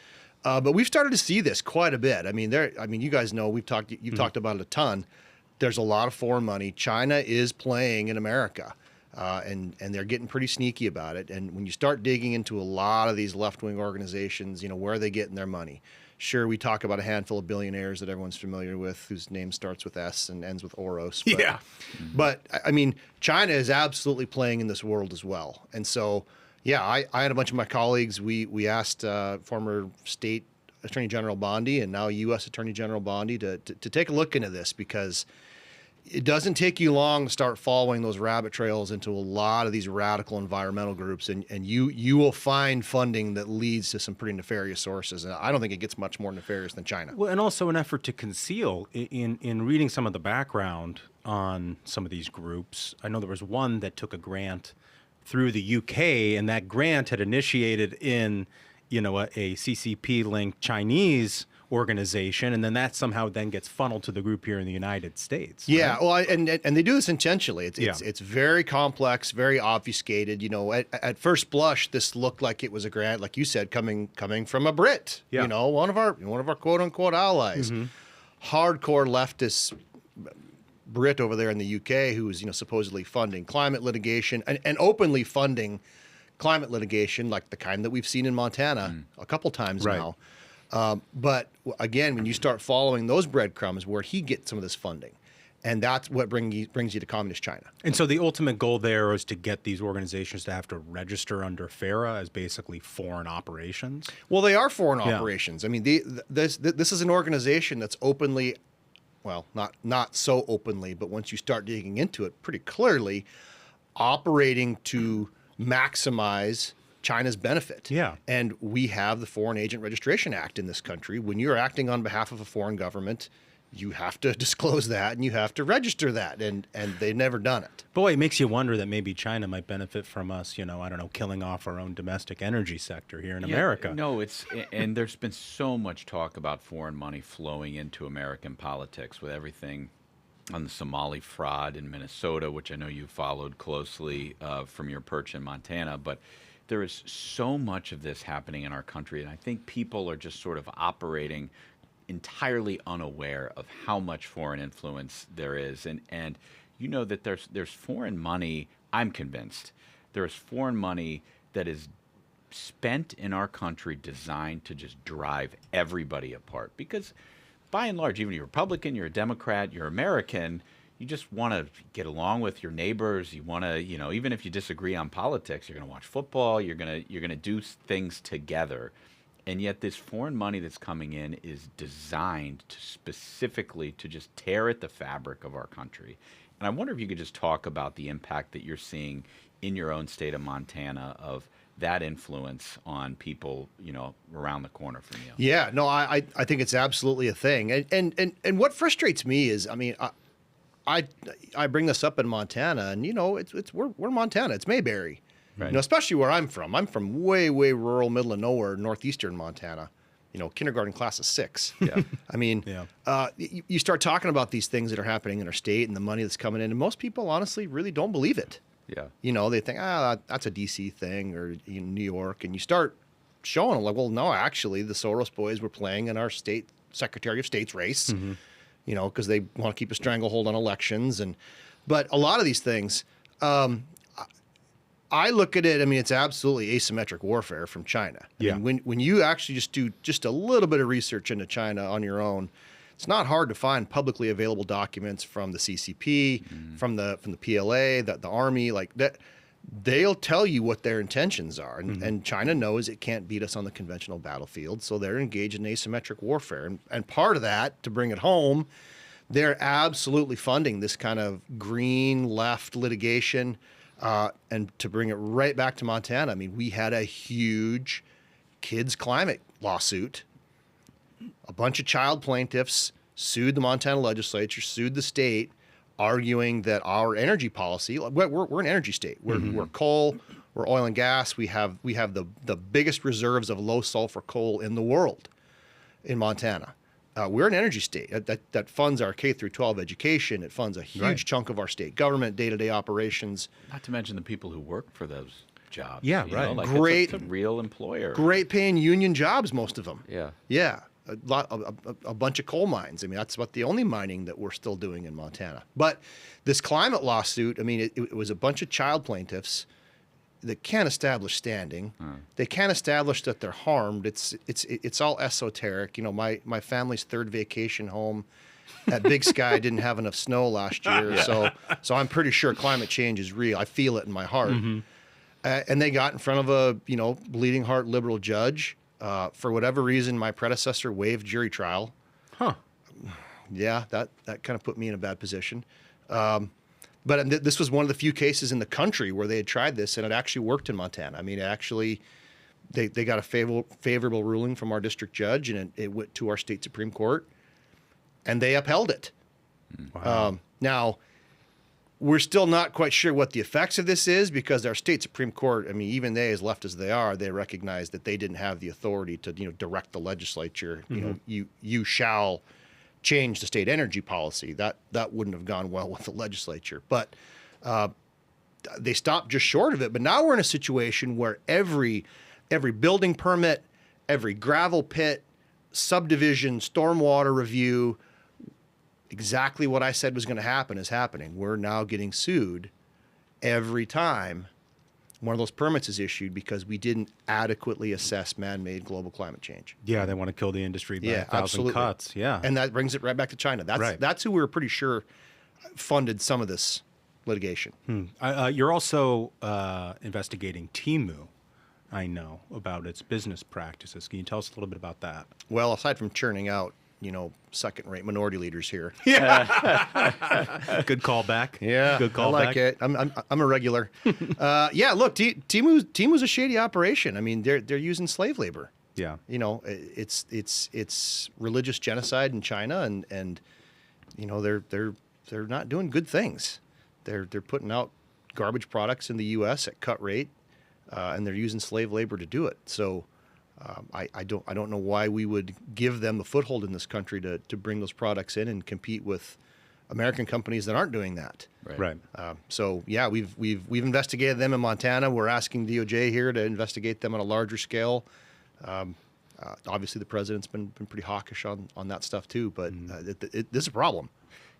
But we've started to see this quite a bit. I mean, you guys know you've talked about it a ton. There's a lot of foreign money. China is playing in America, and they're getting pretty sneaky about it. And when you start digging into a lot of these left-wing organizations, where are they getting their money? Sure, we talk about a handful of billionaires that everyone's familiar with, whose name starts with S and ends with Oros. But, But I mean, China is absolutely playing in this world as well, and so. Yeah, I had a bunch of my colleagues. We asked former state Attorney General Bondi and now U.S. Attorney General Bondi to take a look into this, because it doesn't take you long to start following those rabbit trails into a lot of these radical environmental groups, and you will find funding that leads to some pretty nefarious sources. And I don't think it gets much more nefarious than China. Well, and also an effort to conceal. In reading some of the background on some of these groups, I know there was one that took a grant through the UK, and that grant had initiated in, a CCP-linked Chinese organization, and then that somehow then gets funneled to the group here in the United States. Yeah, right? well, and they do this intentionally. It's very complex, very obfuscated. At first blush, this looked like it was a grant, like you said, coming from a Brit. Yeah. One of our quote unquote allies, hardcore leftist Brit over there in the UK, who is supposedly funding climate litigation and openly funding climate litigation, like the kind that we've seen in Montana a couple times now. But again, when you start following those breadcrumbs, where he gets some of this funding, and that's what brings you to communist China. And so the ultimate goal there is to get these organizations to have to register under FARA as basically foreign operations. Well, they are foreign operations. I mean, this is an organization that's openly. Well, not so openly, but once you start digging into it pretty clearly, operating to maximize China's benefit. Yeah. And we have the Foreign Agent Registration Act in this country. When you're acting on behalf of a foreign government, you have to disclose that and you have to register that, and they've never done it. Boy, it makes you wonder that maybe China might benefit from us, killing off our own domestic energy sector here in America. No, and there's been so much talk about foreign money flowing into American politics with everything on the Somali fraud in Minnesota, which I know you followed closely from your perch in Montana, but there is so much of this happening in our country, and I think people are just sort of operating entirely unaware of how much foreign influence there is, and that there's foreign money. I'm convinced there is foreign money that is spent in our country designed to just drive everybody apart, because by and large, even you're a Republican, you're a Democrat, you're American, you just want to get along with your neighbors. You want to, even if you disagree on politics, you're going to watch football, you're going to do things together. And yet this foreign money that's coming in is designed specifically to just tear at the fabric of our country. And I wonder if you could just talk about the impact that you're seeing in your own state of Montana of that influence on people, around the corner from you. Yeah, no, I think it's absolutely a thing. And what frustrates me is, I bring this up in Montana, and we're Montana. It's Mayberry. Right. Especially where I'm from. I'm from way, way rural, middle of nowhere, northeastern Montana. Kindergarten class of 6. Yeah. You start talking about these things that are happening in our state and the money that's coming in, and most people honestly really don't believe it. Yeah. They think, that's a DC thing, or New York, and you start showing them, like, well, no, actually, the Soros boys were playing in our state Secretary of State's race, because they want to keep a stranglehold on elections, but a lot of these things. I look at it, it's absolutely asymmetric warfare from China. Yeah. When you actually just do just a little bit of research into China on your own, it's not hard to find publicly available documents from the CCP, from the PLA, the Army, like that. They'll tell you what their intentions are. And China knows it can't beat us on the conventional battlefield, so they're engaged in asymmetric warfare. And part of that, to bring it home, they're absolutely funding this kind of green left litigation. And to bring it right back to Montana, I mean, we had a huge kids climate lawsuit. A bunch of child plaintiffs sued the Montana legislature, sued the state, arguing that our energy policy, we're an energy state. We're coal, we're oil and gas. We have the biggest reserves of low sulfur coal in the world in Montana. We're an energy state that funds our K through 12 education. It funds a huge chunk of our state government, day-to-day operations. Not to mention the people who work for those jobs. Yeah, you right. know, like Great, it's a real employer. Great paying union jobs, most of them. Yeah. Yeah. A bunch of coal mines. I mean, that's about the only mining that we're still doing in Montana. But this climate lawsuit, I mean, it was a bunch of child plaintiffs that can't establish standing. They can't establish that they're harmed. It's all esoteric. You know, my family's third vacation home at Big Sky didn't have enough snow last year, so I'm pretty sure climate change is real. I feel it in my heart. And they got in front of a bleeding heart liberal judge. For whatever reason, my predecessor waived jury trial. Yeah, that kind of put me in a bad position. But this was one of the few cases in the country where they had tried this, and it actually worked in Montana. I mean, they got a favorable ruling from our district judge, and it went to our state Supreme Court, and they upheld it. Wow. Now, we're still not quite sure what the effects of this is, because our state Supreme Court, I mean, even they, as left as they are, they recognize that they didn't have the authority to direct the legislature. You shall change the state energy policy. That wouldn't have gone well with the legislature. But they stopped just short of it. But now we're in a situation where every building permit, every gravel pit, subdivision, stormwater review, exactly what I said was going to happen is happening. We're now getting sued every time one of those permits is issued because we didn't adequately assess man-made global climate change. Yeah, they want to kill the industry by 1,000 absolutely. cuts. Yeah. And that brings it right back to China. That's who we were pretty sure funded some of this litigation. You're also investigating Temu, I know, about its business practices. Can you tell us a little bit about that? Well, aside from churning out, second-rate minority leaders here. Yeah. Good callback. Yeah. Good callback. I like it. I'm a regular. Look, Temu's a shady operation. I mean, they're using slave labor. Yeah. It's religious genocide in China, and they're not doing good things. They're putting out garbage products in the U.S. at cut rate, and they're using slave labor to do it. So. I don't know why we would give them the foothold in this country to bring those products in and compete with American companies that aren't doing that. Right. We've investigated them in Montana. We're asking DOJ here to investigate them on a larger scale. Obviously, the president's been pretty hawkish on that stuff too. But this is a problem.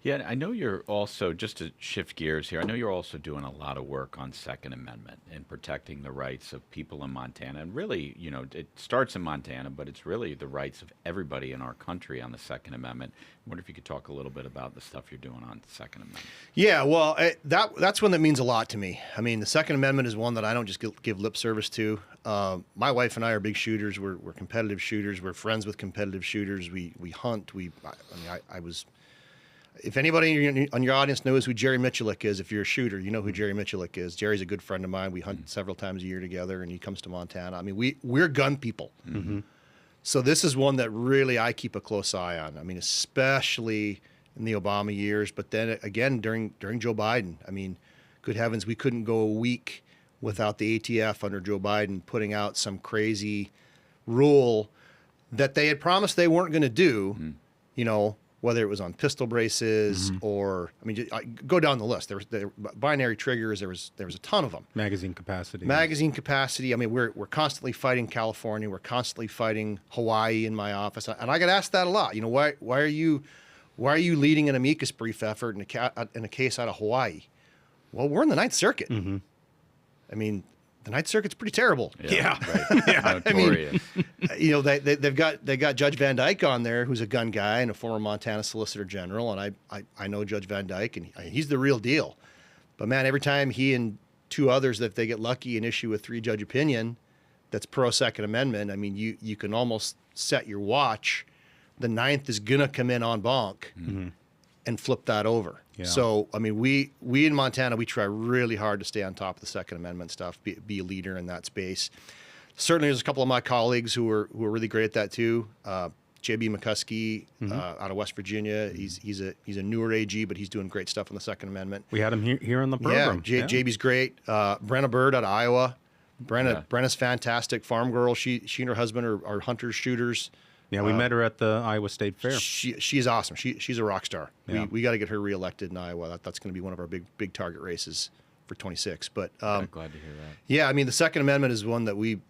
Yeah, I know you're also, just to shift gears here, I know you're also doing a lot of work on Second Amendment and protecting the rights of people in Montana. And really, it starts in Montana, but it's really the rights of everybody in our country on the Second Amendment. I wonder if you could talk a little bit about the stuff you're doing on the Second Amendment. Yeah, well, that's one that means a lot to me. I mean, the Second Amendment is one that I don't just give lip service to. My wife and I are big shooters. We're competitive shooters. We're friends with competitive shooters. We hunt. I was... If anybody on your audience knows who Jerry Miculek is, if you're a shooter, you know who Jerry Miculek is. Jerry's a good friend of mine. We hunt several times a year together, and he comes to Montana. I mean, we're gun people. So this is one that really I keep a close eye on. I mean, especially in the Obama years, but then again during Joe Biden. I mean, good heavens, we couldn't go a week without the ATF under Joe Biden putting out some crazy rule that they had promised they weren't going to do, whether it was on pistol braces or, go down the list. There were binary triggers. There was a ton of them. Magazine capacity. I mean, we're constantly fighting California. We're constantly fighting Hawaii in my office, and I get asked that a lot. Why are you leading an amicus brief effort in a case out of Hawaii? Well, we're in the Ninth Circuit. I mean, the Ninth Circuit's pretty terrible. Yeah. Right. Yeah. I mean, they've got Judge Van Dyke on there, who's a gun guy and a former Montana Solicitor General, and I know Judge Van Dyke, and he's the real deal. But man, every time he and two others, that if they get lucky and issue a 3-judge opinion that's pro Second Amendment, I mean, you can almost set your watch. The Ninth is gonna come in en banc, and flip that over. Yeah. So, I mean, we in Montana, we try really hard to stay on top of the Second Amendment stuff, be a leader in that space. Certainly, there's a couple of my colleagues who are really great at that too. J.B. McCuskey out of West Virginia. He's a newer AG, but he's doing great stuff on the Second Amendment. We had him here on the program. Yeah, JB's great. Brenna Bird out of Iowa. Brenna's fantastic. Farm girl. She and her husband are hunters, shooters. Yeah, we met her at the Iowa State Fair. She's awesome. She's a rock star. Yeah. We got to get her reelected in Iowa. That's going to be one of our big target races for 26. But I'm glad to hear that. yeah, I mean, the Second Amendment is one that we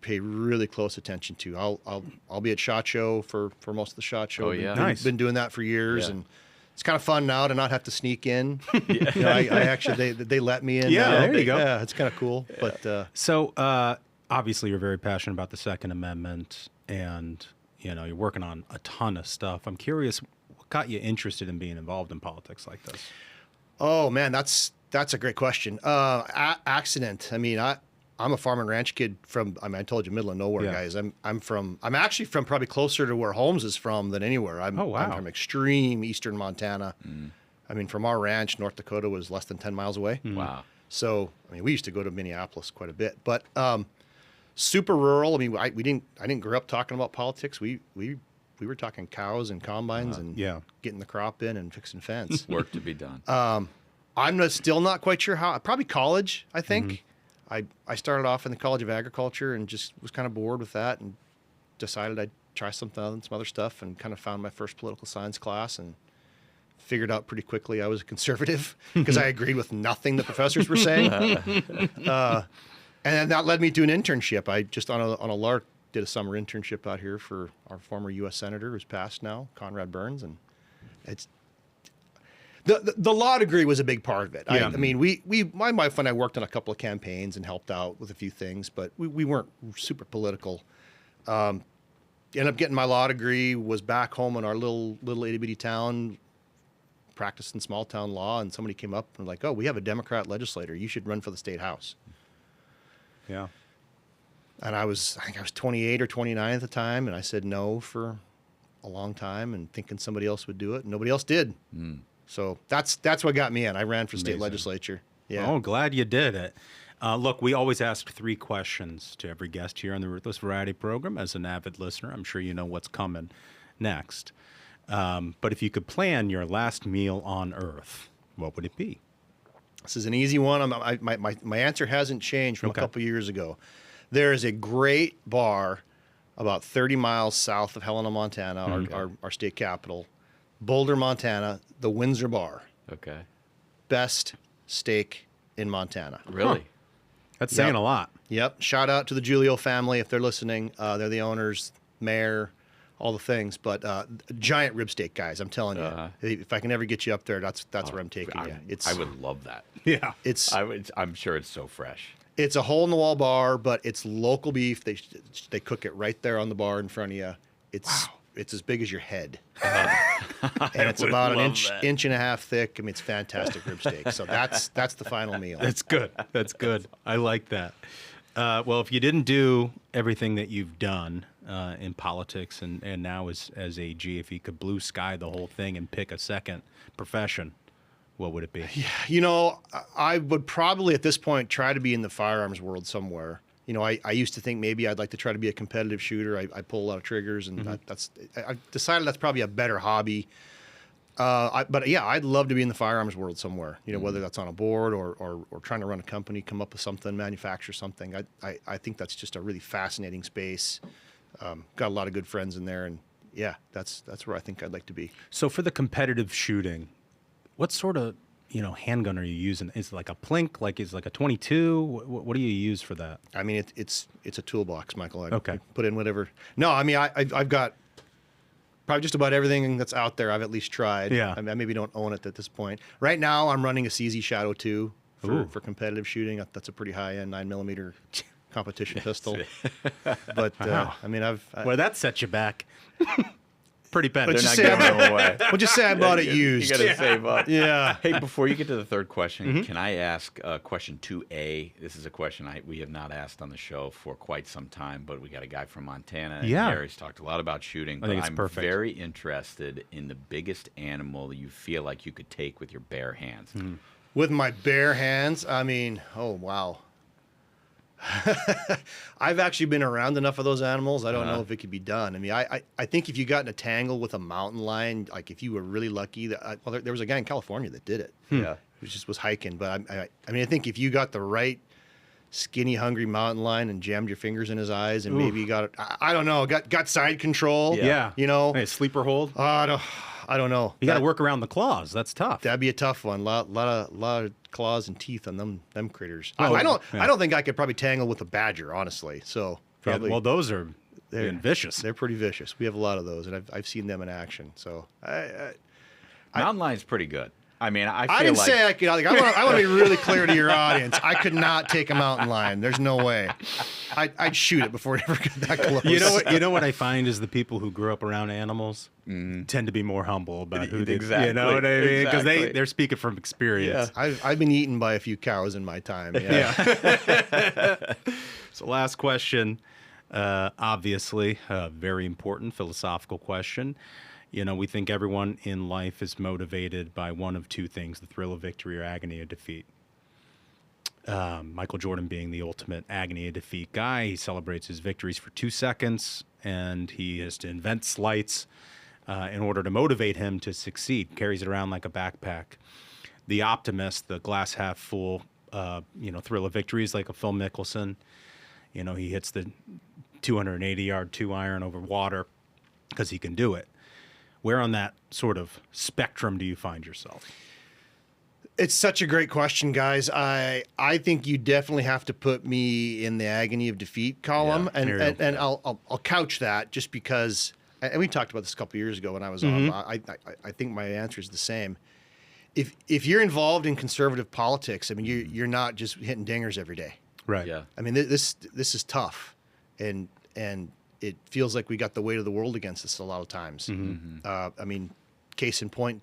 pay really close attention to. I'll be at SHOT Show for most of the SHOT Show. Oh, yeah. Nice. Been doing that for years, Yeah. and it's kind of fun now to not have to sneak in. You know, I actually they let me in. Yeah, now. there you go. Yeah, it's kind of cool. But So obviously, you're very passionate about the Second Amendment, and you're working on a ton of stuff. I'm curious, what got you interested in being involved in politics like this? oh man, that's a great question. Accident. I mean, I'm a farm and ranch kid from. I mean, I told you, middle of nowhere, Yeah. guys. I'm actually from probably closer to where Holmes is from than anywhere. Oh, wow. I'm from extreme eastern Montana. I mean, from our ranch, North Dakota was less than 10 miles away. Wow. So, I mean, we used to go to Minneapolis quite a bit, but super rural. I mean, I didn't grow up talking about politics. We were talking cows and combines and getting the crop in and fixing fence. Work to be done. I'm still not quite sure how. Probably college, I think. I started off in the College of Agriculture and just was kind of bored with that and decided I'd try some other stuff and kind of found my first political science class and figured out pretty quickly I was a conservative because I agreed with nothing the professors were saying. And then that led me to an internship. I just on a lark did a summer internship out here for our former U.S. Senator who's passed now, Conrad Burns, and it's the law degree was a big part of it. Yeah. I mean, my wife and I worked on a couple of campaigns and helped out with a few things, but we weren't super political. Ended up getting my law degree, was back home in our little itty bitty town, practicing small town law, and somebody came up and like, oh, we have a Democrat legislator. You should run for the state house. Yeah. And I think I was 28 or 29 at the time, and I said no for a long time and thinking somebody else would do it, and nobody else did. So that's what got me in. I ran for state legislature. Yeah. Oh, glad you did it. Look, we always ask 3 questions to every guest here on the Ruthless Variety program. As an avid listener, I'm sure you know what's coming next. But if you could plan your last meal on Earth, what would it be? This is an easy one. My answer hasn't changed from a couple years ago. There is a great bar about 30 miles south of Helena, Montana, our state capital, Boulder, Montana, the Windsor Bar. Okay. Best steak in Montana. Really? That's saying a lot. Yep. Shout out to the Giulio family if they're listening. They're the owners, mayor, all the things. But giant rib steak, guys. I'm telling you, if I can ever get you up there, that's where I'm taking you. I would love that. Yeah. I'm sure it's so fresh. It's a hole in the wall bar, but it's local beef. They cook it right there on the bar in front of you. It's as big as your head, and it's about an inch and a half thick. I mean, it's fantastic rib steak. So that's the final meal. That's good. That's good. I like that. Well, if you didn't do everything that you've done in politics and now as AG, if you could blue sky the whole thing and pick a second profession, what would it be? Yeah, you know, I would probably at this point try to be in the firearms world somewhere. You know, I used to think maybe I'd like to try to be a competitive shooter. I pull a lot of triggers, and I decided that's probably a better hobby. But yeah, I'd love to be in the firearms world somewhere. You know, whether that's on a board or trying to run a company, come up with something, manufacture something. I think that's just a really fascinating space. Got a lot of good friends in there, and yeah, that's where I think I'd like to be. So for the competitive shooting, what sort of handgun are you using? Is it like a plink? Is it like a 22? What do you use for that? I mean, it's a toolbox, Michael. Okay. Put in whatever. No, I mean, I've got probably just about everything that's out there. I've at least tried. Yeah. I maybe don't own it at this point. Right now, I'm running a CZ Shadow 2 for competitive shooting. That's a pretty high-end 9mm competition pistol. But wow. I mean, well, that set you back. pretty bent. Let's just They're say not giving them away. we'll just say I bought it used. You got to save up. Yeah. Hey, before you get to the third question, can I ask question 2A? This is a question we have not asked on the show for quite some time, but we got a guy from Montana. And Yeah. Gary's talked a lot about shooting. I think but it's I'm perfect. very interested in the biggest animal you feel like you could take with your bare hands. With my bare hands, I mean, oh, wow. I've actually been around enough of those animals. I don't know if it could be done. I mean, I think if you got in a tangle with a mountain lion, like if you were really lucky, there was a guy in California that did it. Yeah. Who just was hiking. But I mean, I think if you got the right skinny, hungry mountain lion and jammed your fingers in his eyes and maybe got, I don't know, got side control. Yeah. You know, Hey, sleeper hold. I don't know. You got to work around the claws. That's tough. That'd be a tough one. Lot of claws and teeth on them critters. Oh, I don't yeah. I don't think I could probably tangle with a badger, honestly. So Yeah, probably well, those are vicious. They're pretty vicious. We have a lot of those, and I've seen them in action. So Mountain lion's pretty good. I mean, I feel didn't like say I could. I want to be really clear to your audience. I could not take a mountain lion. There's no way. I'd shoot it before it ever got that close. You know what I find is the people who grew up around animals tend to be more humble about who they. Exactly. You know what I mean? Because Exactly. they're speaking from experience. I've been eaten by a few cows in my time. Yeah. So last question, obviously, a very important philosophical question. You know, we think everyone in life is motivated by one of two things: the thrill of victory or agony of defeat. Michael Jordan being the ultimate agony of defeat guy. He celebrates his victories for 2 seconds, and he has to invent slights in order to motivate him to succeed. Carries it around like a backpack. The optimist, the glass half full, thrill of victory is like a Phil Mickelson. You know, he hits the 280-yard 2-iron over water because he can do it. Where on that sort of spectrum do you find yourself? It's such a great question, guys. I think you definitely have to put me in the agony of defeat column, and I'll couch that just because. And we talked about this a couple of years ago when I was on. I think my answer is the same. If you're involved in conservative politics, I mean, you're not just hitting dingers every day. Right. Yeah. I mean, this is tough, and it feels like we got the weight of the world against us a lot of times. I mean, case in point,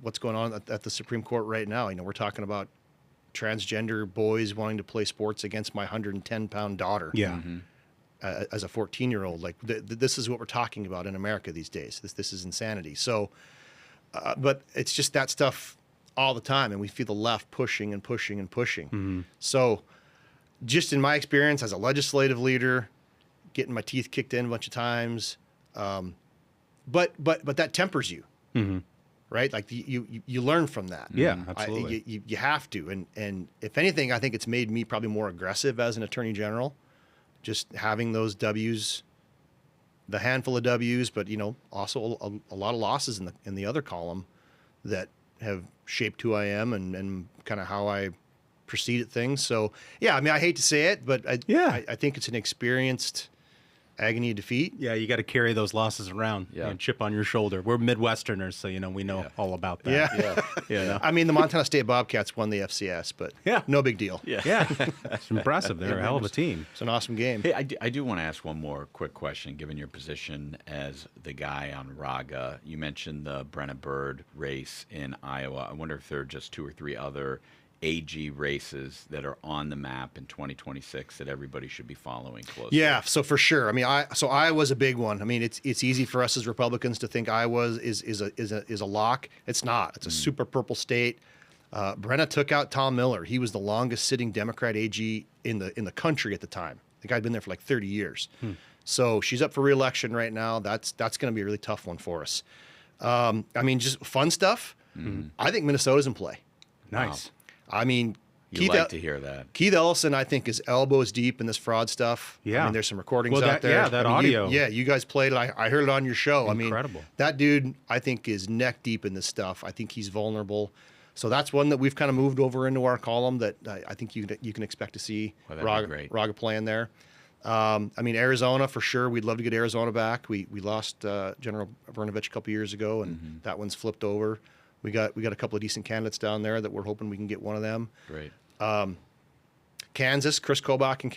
what's going on at the Supreme Court right now? You know, we're talking about transgender boys wanting to play sports against my 110-pound daughter. Yeah. As a 14-year-old, like this is what we're talking about in America these days. This is insanity. So, but it's just that stuff all the time, and we feel the left pushing and pushing and pushing. So, just in my experience as a legislative leader, getting my teeth kicked in a bunch of times, but that tempers you, right? Like you learn from that. Yeah, absolutely. You have to, and if anything, I think it's made me probably more aggressive as an attorney general, just having those W's, the handful of W's, but also a lot of losses in the other column that have shaped who I am and kind of how I proceed at things. So yeah, I mean, I hate to say it, but I think it's an experienced agony of defeat. Yeah, you got to carry those losses around and chip on your shoulder. We're Midwesterners, so we know all about that. Yeah. I mean, the Montana State Bobcats won the FCS, but no big deal. Yeah. It's impressive. They're a hell of a team. It's an awesome game. Hey, I do want to ask one more quick question, given your position as the guy on Raga. You mentioned the Brenna Bird race in Iowa. I wonder if there are just 2 or 3 other AG races that are on the map in 2026 that everybody should be following closely. Yeah, so for sure. I mean, Iowa's a big one. I mean, it's easy for us as Republicans to think Iowa is a lock. It's not. It's a super purple state. Brenna took out Tom Miller. He was the longest sitting Democrat AG in the country at the time. The guy had been there for like 30 years. So she's up for re-election right now. That's going to be a really tough one for us. I mean, just fun stuff. I think Minnesota's in play. Nice. Wow. I mean, You like to hear that. Keith Ellison, I think, is elbows deep in this fraud stuff. Yeah. I mean, there's some recordings out there. Yeah, that audio. You guys played it. I heard it on your show. Incredible. I mean, that dude, I think, is neck deep in this stuff. I think he's vulnerable. So that's one that we've kind of moved over into our column that I think you can expect to see Raga playing there. I mean, Arizona, for sure. We'd love to get Arizona back. We lost General Brnovich a couple years ago, and that one's flipped over. We got a couple of decent candidates down there that we're hoping we can get one of them. Great. Kansas, Chris Kobach in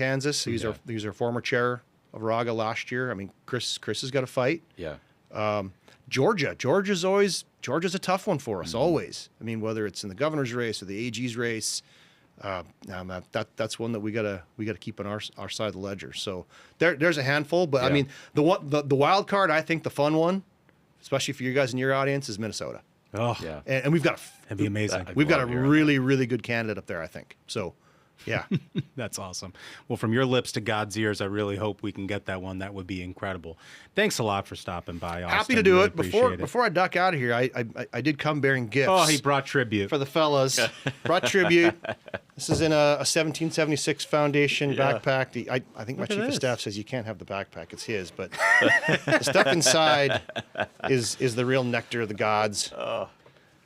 He's our former chair of Raga last year. I mean, Chris has got a fight. Yeah. Georgia's a tough one for us always. I mean, whether it's in the governor's race or the AG's race, that's one that we gotta keep on our side of the ledger. So there's a handful, but I mean the wild card, I think the fun one, especially for you guys in your audience, is Minnesota. Oh yeah, and we've got that'd be amazing. We've got a really good candidate up there, I think. So. Yeah. That's awesome. Well, from your lips to God's ears, I really hope we can get that one. That would be incredible. Thanks a lot for stopping by, Austin. Happy to do really it. Before I duck out of here, I did come bearing gifts. Oh, he brought tribute. For the fellas. Brought tribute. This is in a 1776 Foundation backpack. I think my chief of staff says you can't have the backpack. It's his. But the stuff inside is the real nectar of the gods. Oh.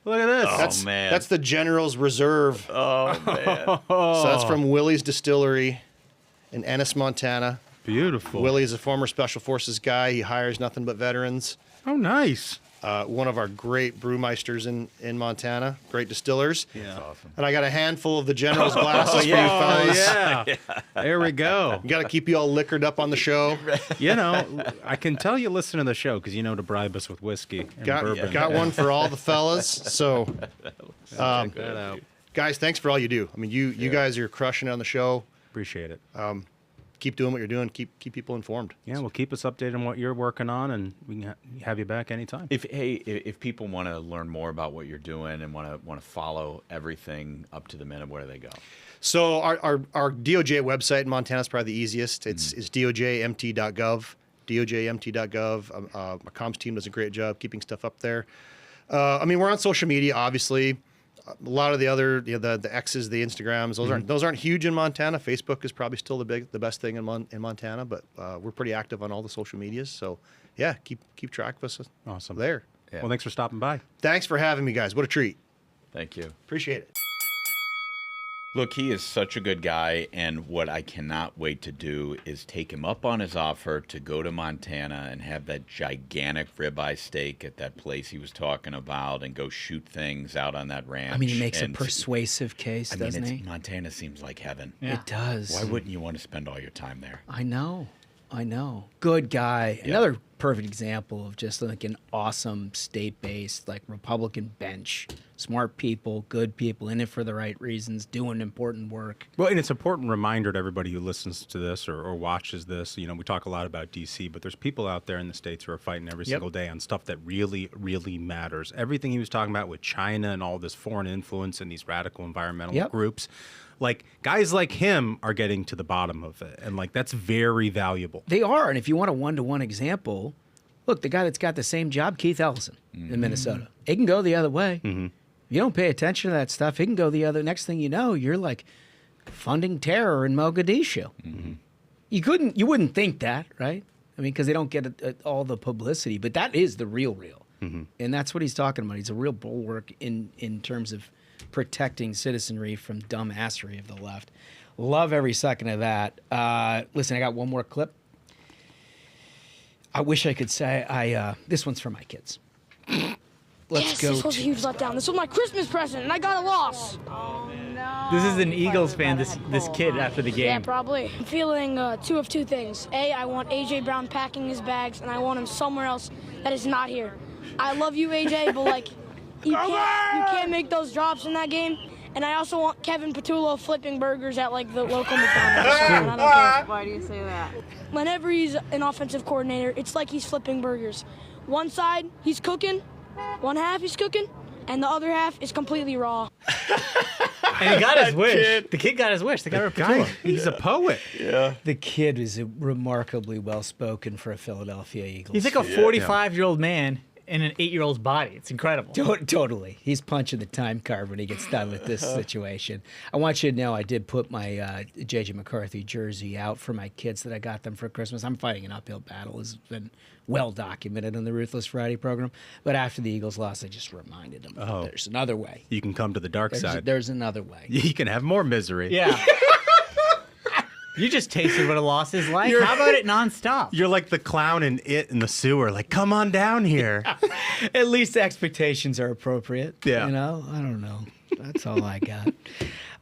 Look at this. That's the General's Reserve. Oh, man. So that's from Willie's Distillery in Ennis, Montana. Beautiful. Willie is a former Special Forces guy. He hires nothing but veterans. Oh, nice. One of our great brewmeisters in Montana, great distillers. Yeah. That's awesome. And I got a handful of the General's glasses for you fellas. Yeah. There we go. Got to keep you all liquored up on the show. You know, I can tell you listen to the show because you know to bribe us with whiskey and bourbon. Got one for all the fellas. So, check that out. Guys, thanks for all you do. I mean, you guys are crushing it on the show. Appreciate it. Keep doing what you're doing. Keep people informed. Yeah, well, keep us updated on what you're working on, and we can have you back anytime. If people want to learn more about what you're doing and want to follow everything up to the minute, where do they go? So our DOJ website in Montana is probably the easiest. It's dojmt.gov. dojmt.gov. Our comms team does a great job keeping stuff up there. I mean, we're on social media, obviously. A lot of the other, the X's, the Instagrams, those aren't huge in Montana. Facebook is probably still the best thing in Montana, but we're pretty active on all the social medias. So, yeah, keep track of us. Awesome. There. Yeah. Well, thanks for stopping by. Thanks for having me, guys. What a treat. Thank you. Appreciate it. Look, he is such a good guy, and what I cannot wait to do is take him up on his offer to go to Montana and have that gigantic ribeye steak at that place he was talking about and go shoot things out on that ranch. I mean, he makes a persuasive case, doesn't he? Montana seems like heaven. Yeah. It does. Why wouldn't you want to spend all your time there? I know. Good guy. Yeah. Another perfect example of just like an awesome state-based, like Republican bench. Smart people, good people, in it for the right reasons, doing important work. Well, and it's an important reminder to everybody who listens to this or watches this. You know, we talk a lot about D.C., but there's people out there in the States who are fighting every single day on stuff that really, really matters. Everything he was talking about with China and all this foreign influence and these radical environmental groups, like guys like him are getting to the bottom of it. And like, that's very valuable. They are. And if you want a one-to-one example, look, the guy that's got the same job, Keith Ellison in Minnesota, it can go the other way. Mm-hmm. You don't pay attention to that stuff, it can go the other. Next thing you know, you're like funding terror in Mogadishu. Mm-hmm. You wouldn't think that, right? I mean, because they don't get all the publicity, but that is the real. Mm-hmm. And that's what he's talking about. He's a real bulwark in terms of protecting citizenry from dumbassery of the left. Love every second of that. Listen, I got one more clip. I wish I could say this one's for my kids. Let's go. This was a huge letdown. This was my Christmas present, and I got a loss. Oh, no. This is an Eagles fan, this kid after the game. Yeah, probably. I'm feeling two of two things. A, I want A.J. Brown packing his bags, and I want him somewhere else that is not here. I love you, A.J., but, like, you can't make those drops in that game. And I also want Kevin Patullo flipping burgers at, like, the local McDonald's. And I don't care. Why do you say that? Whenever he's an offensive coordinator, it's like he's flipping burgers. One side, he's cooking. One half he's cooking, and the other half is completely raw. And he got his wish. The kid got his wish. The guy, he's a poet. Yeah. The kid is remarkably well-spoken for a Philadelphia Eagles. He's like a 45-year-old man in an 8-year-old's body. It's incredible. Totally. He's punching the time card when he gets done with this situation. I want you to know I did put my J.J. McCarthy jersey out for my kids that I got them for Christmas. I'm fighting an uphill battle. It's been well documented in the Ruthless Friday program. But after the Eagles lost, I just reminded them there's another way. You can come to the dark side. There's another way. You can have more misery. Yeah. You just tasted what a loss is like. How about it nonstop? You're like the clown in It in the sewer. Like, come on down here. At least the expectations are appropriate. Yeah. You know? I don't know. That's all I got.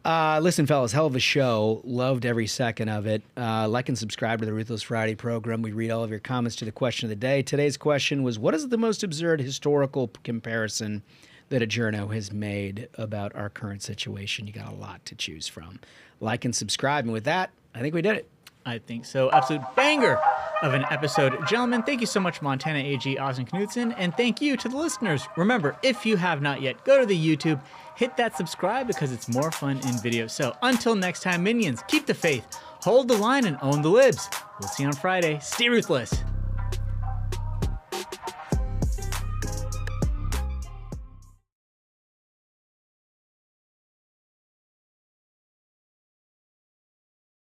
Listen, fellas, hell of a show. Loved every second of it. Like and subscribe to the Ruthless Friday program. We read all of your comments to the question of the day. Today's question was, what is the most absurd historical comparison that a journo has made about our current situation? You got a lot to choose from. Like and subscribe. And with that, I think we did it. I think so. Absolute banger of an episode. Gentlemen, thank you so much, Montana AG, Oz, and Knudsen. And thank you to the listeners. Remember, if you have not yet, go to the YouTube, hit that subscribe because it's more fun in video. So until next time, minions, keep the faith, hold the line, and own the libs. We'll see you on Friday. Stay ruthless.